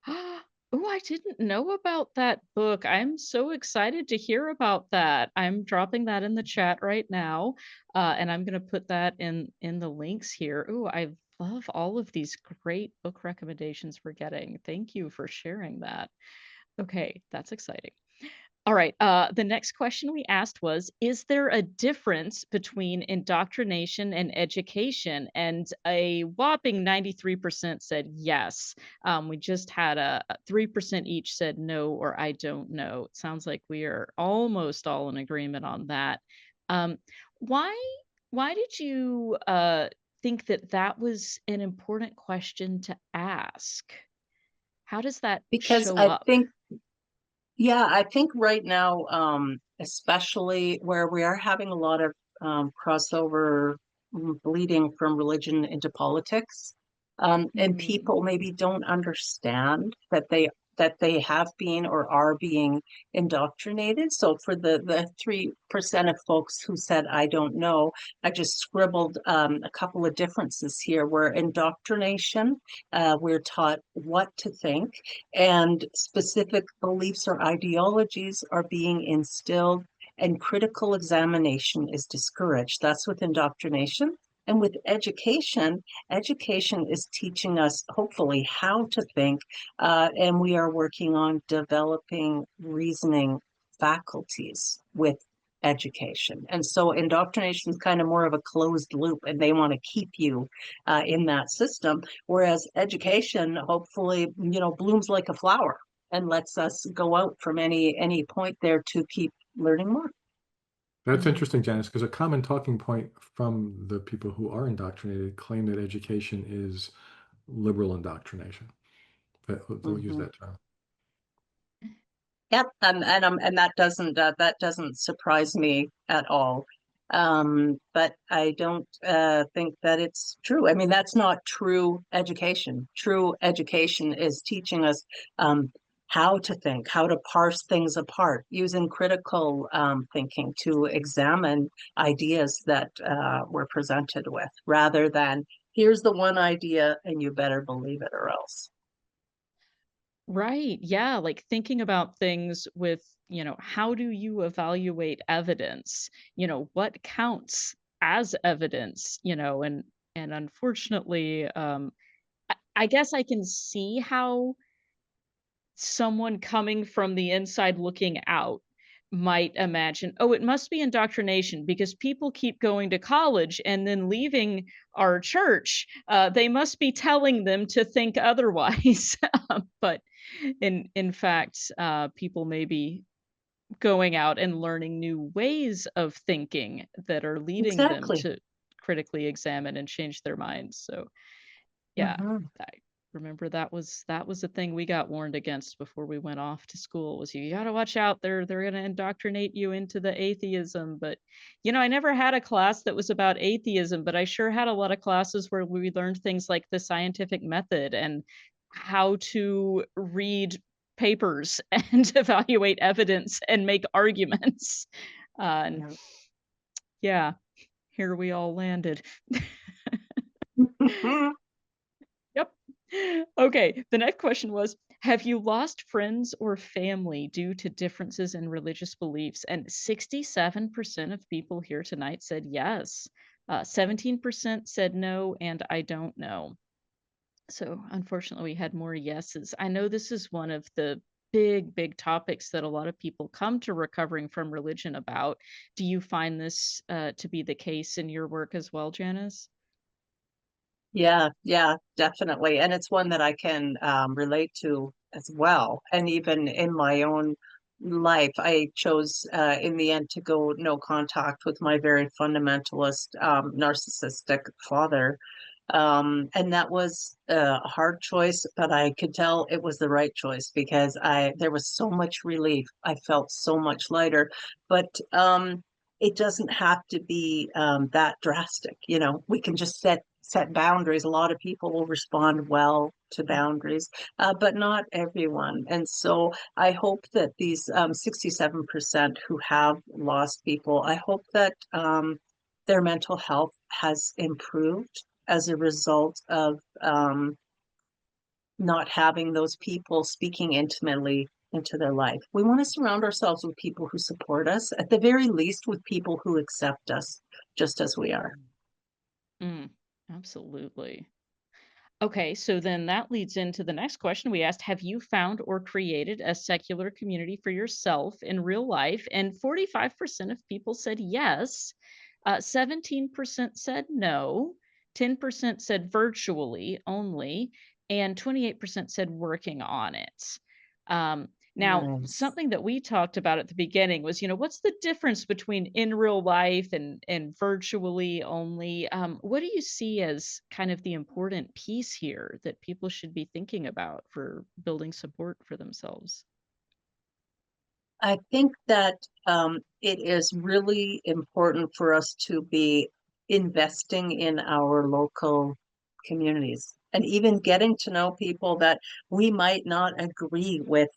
S2: Oh, I didn't know about that book. I'm so excited to hear about that. I'm dropping that in the chat right now, and I'm going to put that in the links here. Oh, I love all of these great book recommendations we're getting. Thank you for sharing that. Okay, that's exciting. All right. The next question we asked was, is there a difference between indoctrination and education? And a whopping 93% said yes. We just had a 3% each said no or I don't know. It sounds like we are almost all in agreement on that. Um, why why did you think that that was an important question to ask? How does that
S3: Because
S2: show
S3: I
S2: up?
S3: think, yeah, I think right now, especially where we are having a lot of crossover bleeding from religion into politics, and
S2: Hmm.
S3: people maybe don't understand that they have been or are being indoctrinated. So for the 3% of folks who said I don't know, I just scribbled a couple of differences here. Where indoctrination, we're taught what to think, and specific beliefs or ideologies are being instilled, and critical examination is discouraged. That's with indoctrination. And with education, education is teaching us, hopefully, how to think, and we are working on developing reasoning faculties with education. And so indoctrination is kind of more of a closed loop, and they want to keep you in that system. Whereas education, hopefully, blooms like a flower and lets us go out from any point there to keep learning more.
S1: That's interesting, Janice, because a common talking point from the people who are indoctrinated claim that education is liberal indoctrination. They'll use
S3: Mhm.
S1: that term.
S3: Yep, and that doesn't surprise me at all. But I don't think that it's true. I mean, that's not true education. True education is teaching us how to think, how to parse things apart, using critical thinking to examine ideas that we're presented with, rather than here's the one idea and you better believe it or else.
S2: Right. Yeah. Like thinking about things with, how do you evaluate evidence? What counts as evidence? And unfortunately, I guess I can see how someone coming from the inside looking out might imagine, oh, it must be indoctrination because people keep going to college and then leaving our church. They must be telling them to think otherwise. But in fact, people may be. going out and learning new ways of thinking that are leading them
S3: Exactly.
S2: to critically examine and change their minds. So, yeah,
S3: Hmm.
S2: I remember that was a thing we got warned against before we went off to school was you gotta watch out. They're gonna indoctrinate you into the atheism. But I never had a class that was about atheism, but I sure had a lot of classes where we learned things like the scientific method and how to read papers and evaluate evidence and make arguments. And
S3: Yeah.
S2: yeah, here we all landed. Yep. Okay, the next question was, have you lost friends or family due to differences in religious beliefs? And 67% of people here tonight said yes. 17% said no, and I don't know. So unfortunately, we had more yeses. I know this is one of the big topics that a lot of people come to recovering from religion about. Do you find this to be the case in your work as well, Janice?
S3: Yeah, yeah, definitely. And it's one that I can relate to as well. And even in my own life, I chose in the end to go no contact with my very fundamentalist, narcissistic father. And that was a hard choice, but I could tell it was the right choice because there was so much relief. I felt so much lighter. But it doesn't have to be that drastic. We can just set boundaries. A lot of people will respond well to boundaries, but not everyone. And so I hope that these 67% who have lost people, I hope that their mental health has improved as a result of not having those people speaking intimately into their life. We want to surround ourselves with people who support us, at the very least, with people who accept us just as we are.
S2: Mm, absolutely. Okay, so then that leads into the next question we asked. Have you found or created a secular community for yourself in real life? And 45% of people said yes, 17% said no, 10% said virtually only, and 28% said working on it. Now,
S3: Nice.
S2: something that we talked about at the beginning was, what's the difference between in real life and virtually only? What do you see as kind of the important piece here that people should be thinking about for building support for themselves?
S3: I think that it is really important for us to be investing in our local communities and even getting to know people that we might not agree with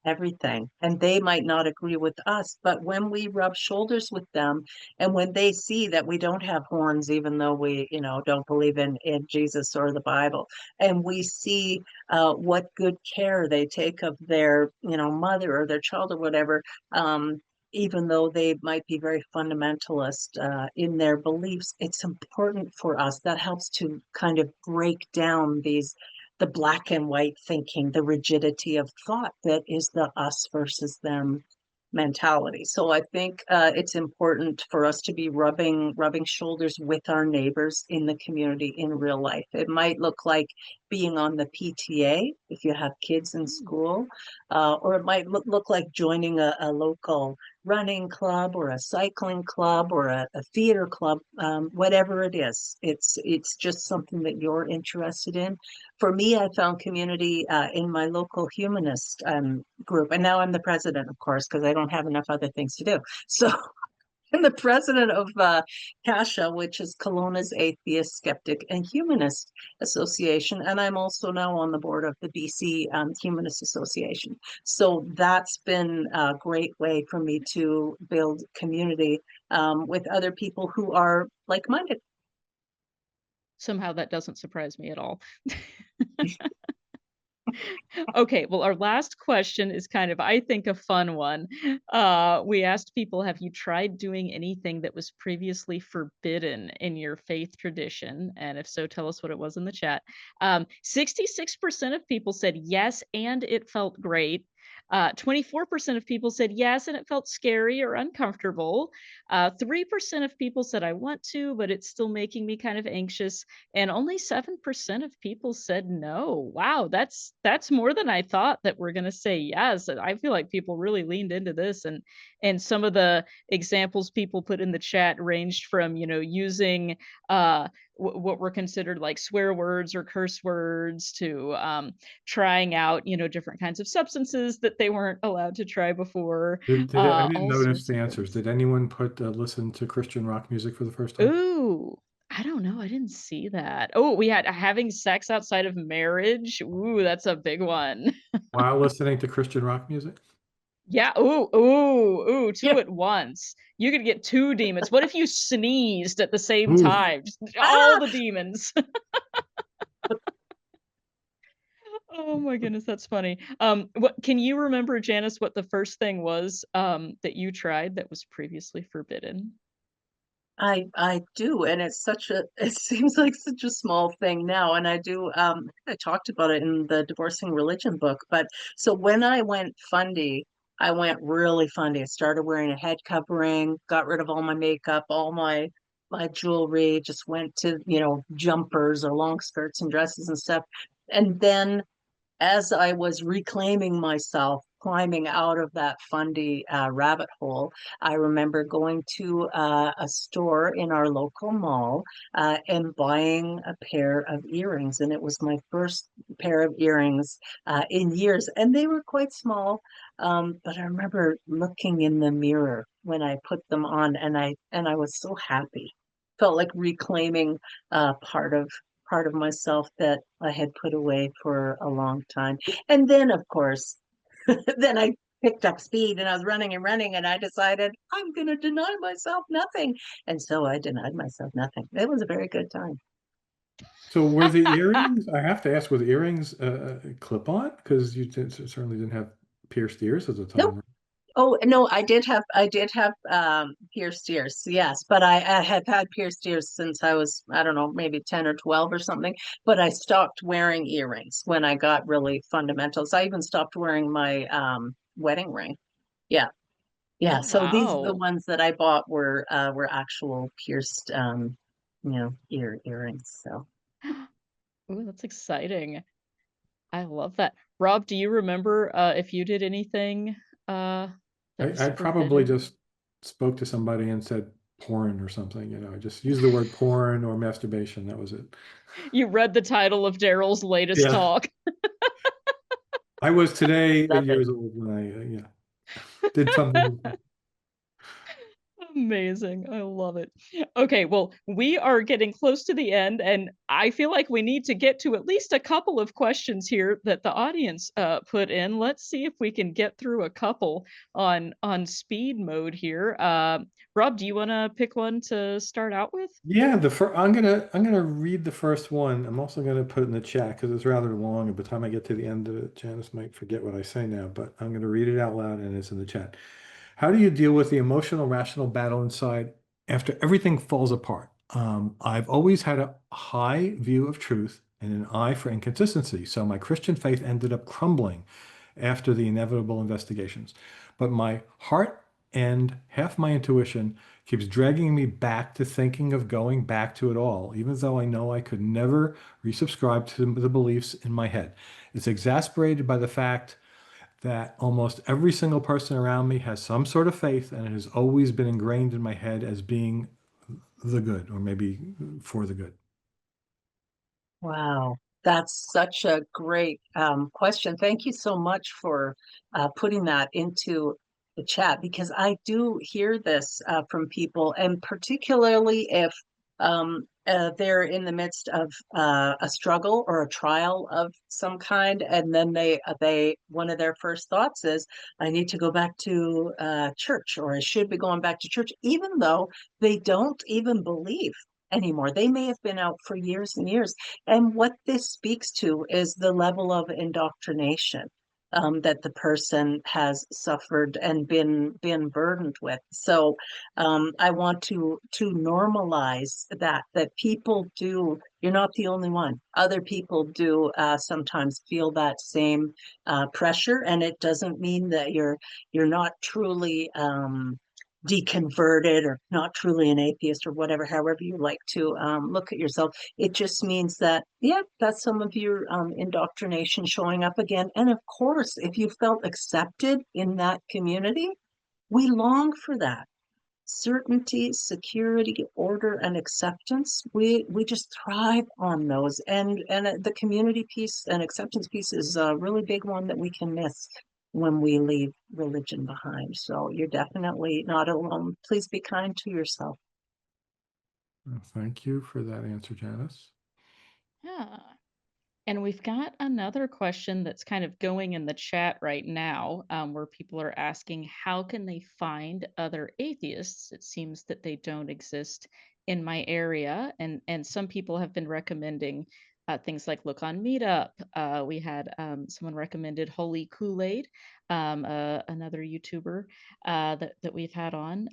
S3: everything, and they might not agree with us. But when we rub shoulders with them, and when they see that we don't have horns, even though we, don't believe in Jesus or the Bible, and we see what good care they take of their, mother or their child or whatever, um, even though they might be very fundamentalist in their beliefs, it's important for us. That helps to kind of break down the black and white thinking, the rigidity of thought that is the us versus them mentality. So I think it's important for us to be rubbing shoulders with our neighbors in the community in real life. It might look like being on the PTA if you have kids in
S2: Mm.
S3: school, or it might look like joining a local running club or a cycling club or a theater club, whatever it is. It's just something that you're interested in. For me, I found community in my local humanist group, and now I'm the president, of course, because I don't have enough other things to do. So I'm the president of CASHA, which is Kelowna's Atheist, Skeptic, and Humanist Association. And I'm also now on the board of the BC Humanist Association. So that's been a great way for me to build community with other people who are like-minded.
S2: Somehow that doesn't surprise me at all. Okay, well, our last question is kind of, I think, a fun one. We asked people, have you tried doing anything that was previously forbidden in your faith tradition? And if so, tell us what it was in the chat. 66% of people said yes, and it felt great. 24% of people said yes, and it felt scary or uncomfortable. 3% of people said I want to, but it's still making me kind of anxious. And only 7% of people said no. Wow, that's more than I thought that we're gonna say yes. And I feel like people really leaned into this, and some of the examples people put in the chat ranged from, using what were considered like swear words or curse words to trying out, different kinds of substances that they weren't allowed to try before,
S1: I didn't
S2: all
S1: notice
S2: sorts
S1: the
S2: of
S1: answers.
S2: things.
S1: Did anyone put listen to Christian rock music for the first time?
S2: Ooh, I don't know, I didn't see that. Oh, we had having sex outside of marriage. Ooh, that's a big one.
S1: While listening to Christian rock music?
S2: Yeah, ooh, ooh, ooh,
S3: Yeah.
S2: 2 at once. You could get 2 demons. What if you sneezed at the same
S1: Ooh.
S2: time? Just all
S3: Ah!
S2: the demons. Oh my goodness, that's funny. What can you remember, Janice, what the first thing was, that you tried that was previously forbidden?
S3: I do, and it's such a it seems like such a small thing now, and I do I talked about it in the Divorcing Religion book, but so when I went fundy, I went really fundy. I started wearing a head covering, got rid of all my makeup, all my jewelry, just went to, jumpers or long skirts and dresses and stuff. And then as I was reclaiming myself, climbing out of that fundy rabbit hole, I remember going to a store in our local mall and buying a pair of earrings. And it was my first pair of earrings in years. And they were quite small. But I remember looking in the mirror when I put them on, and I was so happy. Felt like reclaiming part of myself that I had put away for a long time. And then, of course, then I picked up speed and I was running and running, and I decided I'm going to deny myself nothing. And so I denied myself nothing. It was a very good time.
S1: So were the earrings, I have to ask, were the earrings clip-on? Because certainly didn't have pierced ears at the
S3: Nope.
S1: time.
S3: Oh no, I did have pierced ears, yes, but I have had pierced ears since I was, I don't know, maybe 10 or 12 or something. But I stopped wearing earrings when I got really fundamentals. I even stopped wearing my wedding ring. Yeah. Yeah.
S2: Oh,
S3: So these the
S2: wow.
S3: ones that I bought were actual pierced earrings. So
S2: Ooh, that's exciting. I love that. Rob, do you remember, if you did anything, that was
S1: I probably
S2: forbidden?
S1: just spoke to somebody and said porn or something, I just used the word porn or masturbation. That was it.
S2: You read the title of Daryl's latest
S1: Yeah.
S2: talk.
S1: I was today
S3: love
S1: 8
S3: it.
S1: years old when I, did something.
S2: Amazing. I love it. Okay, well, we are getting close to the end, and I feel like we need to get to at least a couple of questions here that the audience put in. Let's see if we can get through a couple on speed mode here. Rob, do you want to pick one to start out with?
S1: Yeah, I'm gonna read the first one. I'm also gonna put it in the chat because it's rather long, and by the time I get to the end of it, Janice might forget what I say now, but I'm gonna read it out loud and it's in the chat. How do you deal with the emotional, rational battle inside after everything falls apart? I've always had a high view of truth and an eye for inconsistency, so my Christian faith ended up crumbling after the inevitable investigations. But my heart and half my intuition keeps dragging me back to thinking of going back to it all, even though I know I could never resubscribe to the beliefs in my head. It's exasperated by the fact that almost every single person around me has some sort of faith, and it has always been ingrained in my head as being the good, or maybe for the good.
S3: Wow, that's such a great question. Thank you so much for putting that into the chat, because I do hear this from people, and particularly if they're in the midst of a struggle or a trial of some kind, and then they one of their first thoughts is, "I need to go back to church," or "I should be going back to church," even though they don't even believe anymore. They may have been out for years and years, and what this speaks to is the level of indoctrination that the person has suffered and been burdened with. So I want to normalize that people do. You're not the only one. Other people do sometimes feel that same pressure, and it doesn't mean that you're not truly deconverted or not truly an atheist or whatever, however you like to look at yourself. It just means that, yeah, that's some of your indoctrination showing up again. And of course, if you felt accepted in that community, we long for that certainty, security, order, and acceptance. We just thrive on those, and the community piece and acceptance piece is a really big one that we can miss when we leave religion behind. So you're definitely not alone. Please be kind to yourself.
S1: Thank you for that answer, Janice.
S2: Yeah. And we've got another question that's kind of going in the chat right now, where people are asking, how can they find other atheists? It seems that they don't exist in my area. And some people have been recommending things like look on Meetup. We had someone recommended Holy Kool-Aid, another YouTuber that we've had on.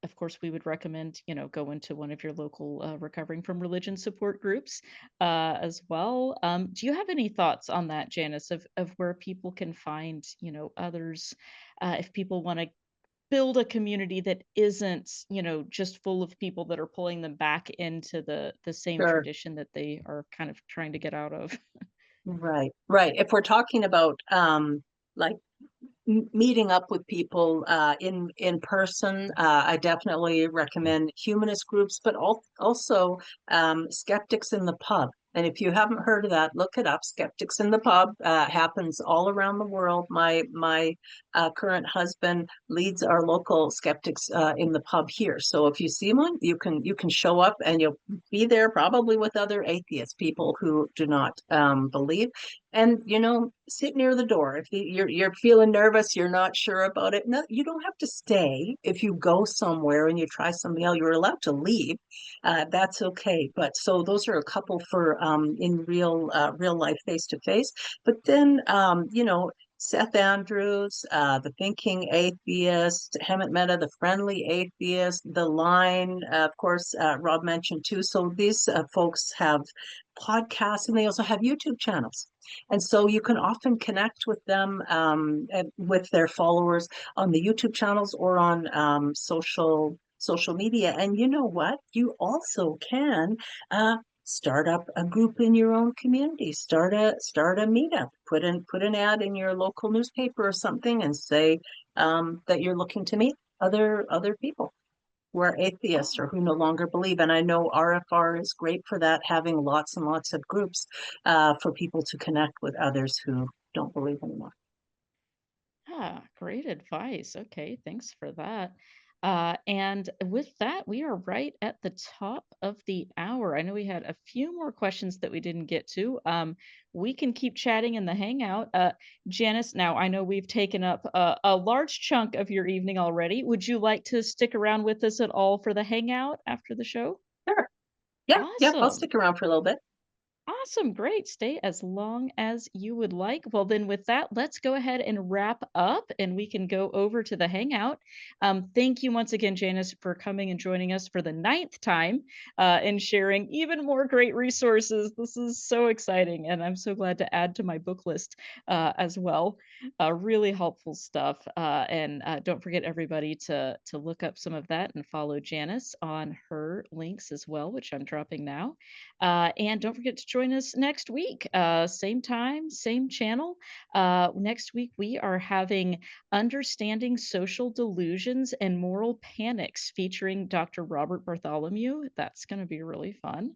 S2: Of course, we would recommend, go into one of your local recovering from religion support groups as well. Do you have any thoughts on that, Janice, of where people can find, others, if people want to build a community that isn't, just full of people that are pulling them back into the same
S3: Sure.
S2: tradition that they are kind of trying to get out of?
S3: Right, right. If we're talking about like meeting up with people in person, I definitely recommend humanist groups, but also skeptics in the pub. And if you haven't heard of that, look it up. Skeptics in the pub happens all around the world. My current husband leads our local skeptics in the pub here. So if you see one, you can show up and you'll be there probably with other atheists, people who do not believe, and sit near the door. If you're feeling nervous, you're not sure about it, no, you don't have to stay. If you go somewhere and you try something else, you're allowed to leave. That's okay. But so those are a couple for in real life, face to face. But then Seth Andrews, the Thinking Atheist, Hemant Mehta, the Friendly Atheist, The Line, of course, Rob mentioned too. So these folks have podcasts, and they also have YouTube channels. And so you can often connect with them, with their followers on the YouTube channels or on social media. And you know what? You also can start up a group in your own community. Start a meetup. Put an ad in your local newspaper or something, and say that you're looking to meet other people who are atheists or who no longer believe. And I know RfR is great for that, having lots and lots of groups for people to connect with others who don't believe anymore.
S2: Great advice. Okay, thanks for that. And with that, we are right at the top of the hour. I know we had a few more questions that we didn't get to. We can keep chatting in the Hangout. Janice, now I know we've taken up a large chunk of your evening already. Would you like to stick around with us at all for the Hangout after the show?
S3: Sure. Yeah, yeah, I'll
S2: Awesome.
S3: stick around for a little bit.
S2: Awesome. Great. Stay as long as you would like. Well, then, with that, let's go ahead and wrap up and we can go over to the Hangout. Thank you once again, Janice, for coming and joining us for the ninth time and sharing even more great resources. This is so exciting. And I'm so glad to add to my book list as well. Really helpful stuff. And don't forget, everybody, to look up some of that and follow Janice on her links as well, which I'm dropping now. And don't forget to join us next week, same time, same channel. Next week, we are having Understanding Social Delusions and Moral Panics featuring Dr. Robert Bartholomew. That's going to be really fun.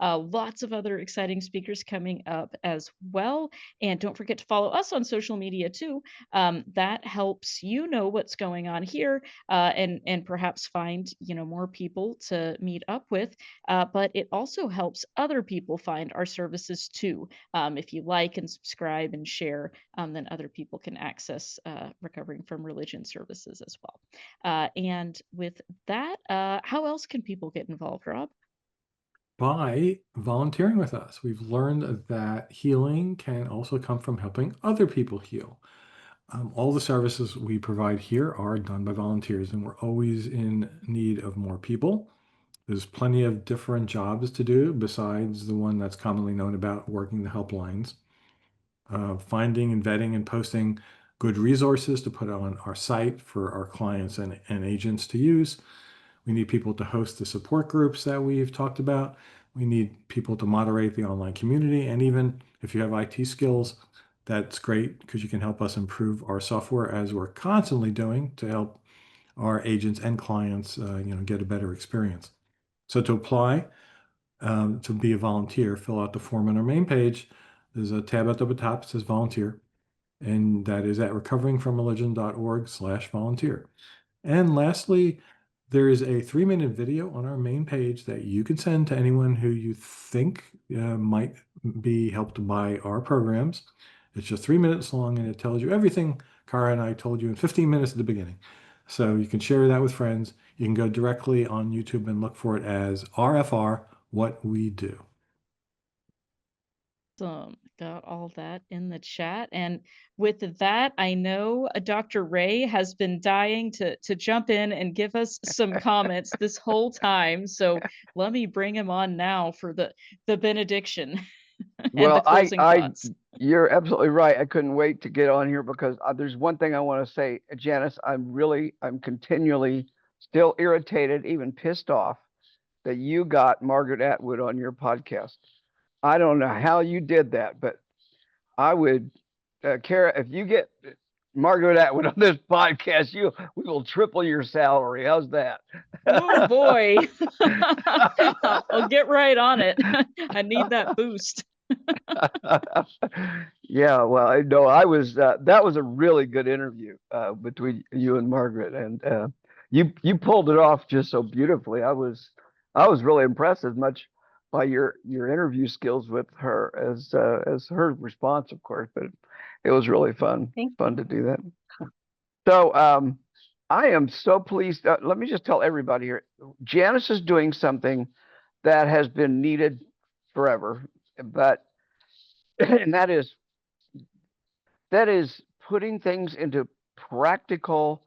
S2: Lots of other exciting speakers coming up as well. And don't forget to follow us on social media too. That helps you know what's going on here and perhaps find more people to meet up with. But it also helps other people find our services too. If you like and subscribe and share, then other people can access recovering from religion services as well. And with that, how else can people get involved, Rob?
S1: by volunteering with us. We've learned that healing can also come from helping other people heal. All the services we provide here are done by volunteers, and we're always in need of more people. There's plenty of different jobs to do besides the one that's commonly known about working the helplines. Finding and vetting and posting good resources to put on our site for our clients and agents to use. We need people to host the support groups that we've talked about. We need people to moderate the online community. And even if you have IT skills, that's great because you can help us improve our software as we're constantly doing to help our agents and clients get a better experience. So to apply to be a volunteer, fill out the form on our main page. There's a tab at the top that says volunteer, and that is at recoveringfromreligion.org/volunteer. And lastly, there is a 3-minute video on our main page that you can send to anyone who you think might be helped by our programs. It's just 3 minutes long, and it tells you everything Cara and I told you in 15 minutes at the beginning. So you can share that with friends. You can go directly on YouTube and look for it as RFR, What We Do.
S2: Got all that in the chat. And with that, I know Dr. Ray has been dying to jump in and give us some comments this whole time. So let me bring him on now for the benediction and the
S4: Well,
S2: closing thoughts.
S4: you're absolutely right. I couldn't wait to get on here because there's one thing I want to say, Janice. I'm continually still irritated, even pissed off that you got Margaret Atwood on your podcast. I don't know how you did that, but I would, Kara, if you get Margaret Atwood on this podcast, we will triple your salary. How's that?
S2: Oh boy. I'll get right on it. I need that boost.
S4: Yeah, well, I know that was a really good interview between you and Margaret, and you pulled it off just so beautifully. I was really impressed as much by your interview skills with her as her response, of course, but it was really fun to do that. So I am so pleased. Let me just tell everybody here, Janice is doing something that has been needed forever, but and that is putting things into a practical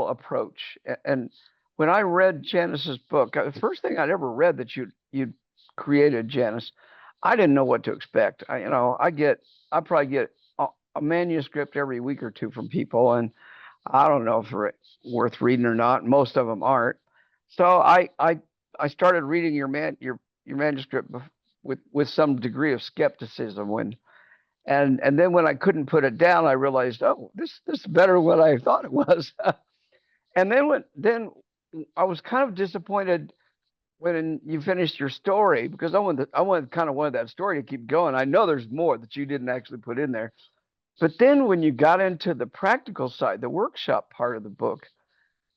S4: approach. And when I read Janice's book, the first thing I'd ever read that you'd created, Janice, I didn't know what to expect. I probably get a manuscript every week or two from people, and I don't know if they're worth reading or not. Most of them aren't. So I started reading your manuscript with some degree of skepticism and then when I couldn't put it down, I realized, oh, this is better than what I thought it was. And then I was kind of disappointed when you finished your story because I wanted that story to keep going. I know there's more that you didn't actually put in there. But then when you got into the practical side, the workshop part of the book,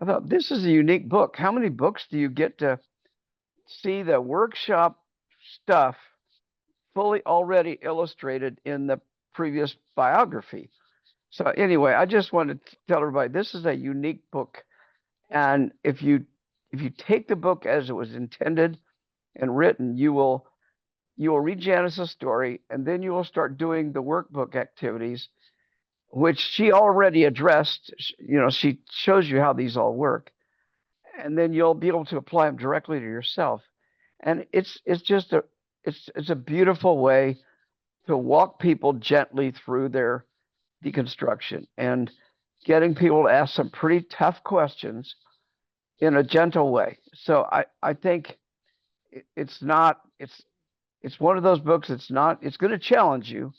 S4: I thought this is a unique book. How many books do you get to see the workshop stuff fully already illustrated in the previous biography? So anyway, I just wanted to tell everybody this is a unique book. And if you take the book as it was intended and written, you will read Janice's story, and then you will start doing the workbook activities, which she already addressed. She shows you how these all work, and then you'll be able to apply them directly to yourself. And it's a beautiful way to walk people gently through their deconstruction and getting people to ask some pretty tough questions in a gentle way. So I think it's one of those books. It's going to challenge you,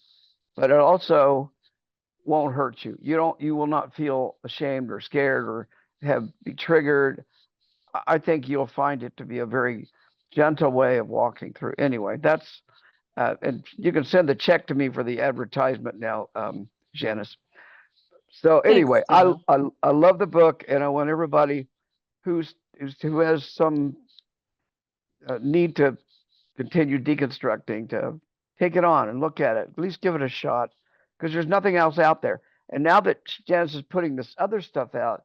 S4: but it also won't hurt you. You will not feel ashamed or scared or be triggered. I think you'll find it to be a very gentle way of walking through. Anyway, that's and you can send the check to me for the advertisement now, Janice. So anyway, I love the book, and I want everybody who has some need to continue deconstructing to take it on and look at it. At least give it a shot, because there's nothing else out there. And now that Janice is putting this other stuff out,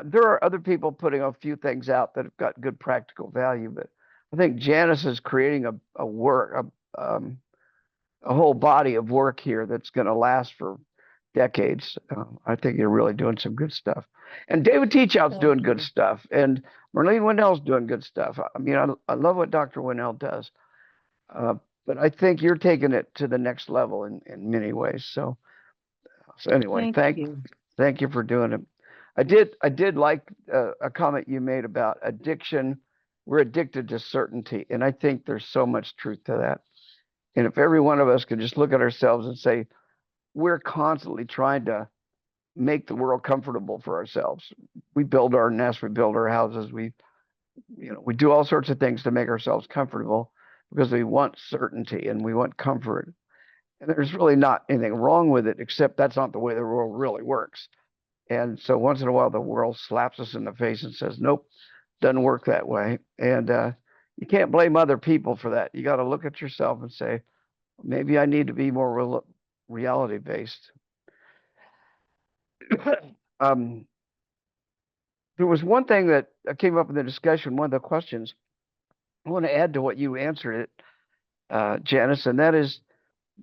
S4: there are other people putting a few things out that have got good practical value, but I think Janice is creating a whole body of work here that's going to last for decades. I think you're really doing some good stuff. And David Teachout's doing good stuff. And Marlene Winnell's doing good stuff. I mean, I love what Dr. Winnell does. But I think you're taking it to the next level in many ways. So anyway, thank you for doing it. I did like a comment you made about addiction. We're addicted to certainty. And I think there's so much truth to that. And if every one of us could just look at ourselves and say, we're constantly trying to make the world comfortable for ourselves. We build our nests, we build our houses, we do all sorts of things to make ourselves comfortable because we want certainty and we want comfort. And there's really not anything wrong with it, except that's not the way the world really works. And so once in a while, the world slaps us in the face and says, nope, doesn't work that way. And you can't blame other people for that. You got to look at yourself and say, maybe I need to be more reality based. There was one thing that came up in the discussion, one of the questions. I want to add to what you answered it, Janice, and that is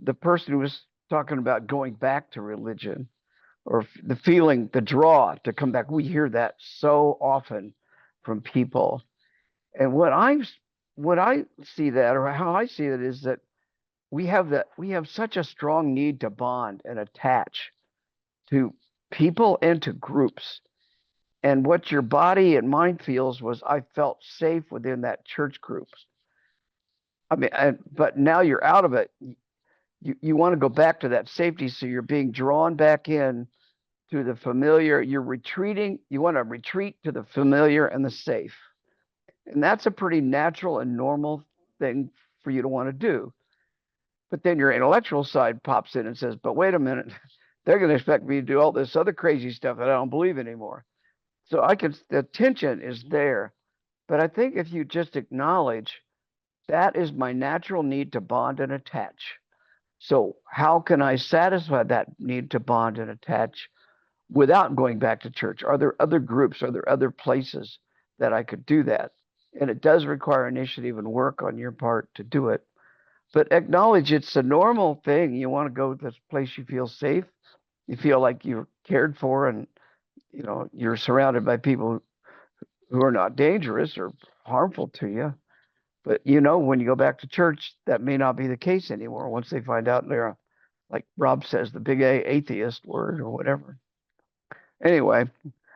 S4: the person who was talking about going back to religion or the feeling, the draw to come back. We hear that so often from people. And what I see that, or how I see it, is that we have such a strong need to bond and attach to people and to groups. And what your body and mind feels was, I felt safe within that church group. I mean, but now you're out of it. You want to go back to that safety, so you're being drawn back in to the familiar. You're retreating. You want to retreat to the familiar and the safe. And that's a pretty natural and normal thing for you to want to do. But then your intellectual side pops in and says, but wait a minute, they're going to expect me to do all this other crazy stuff that I don't believe anymore. So the tension is there. But I think if you just acknowledge that is my natural need to bond and attach. So how can I satisfy that need to bond and attach without going back to church? Are there other groups? Are there other places that I could do that? And it does require initiative and work on your part to do it. But acknowledge it's a normal thing. You want to go to this place you feel safe. You feel like you're cared for, and you're surrounded by people who are not dangerous or harmful to you. But when you go back to church, that may not be the case anymore once they find out they're, like Rob says, the big A atheist word or whatever. Anyway,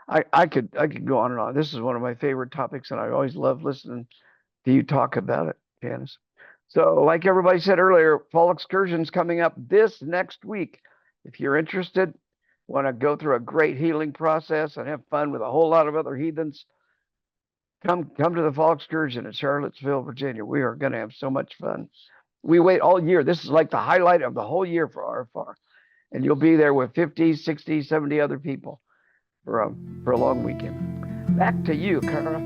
S4: I could go on and on. This is one of my favorite topics, and I always love listening to you talk about it, Janice. So like everybody said earlier, fall excursion's coming up this next week. If you're interested, want to go through a great healing process and have fun with a whole lot of other heathens, come to the fall excursion in Charlottesville, Virginia. We are going to have so much fun. We wait all year. This is like the highlight of the whole year for RfR. And you'll be there with 50, 60, 70 other people for a long weekend. Back to you, Kara.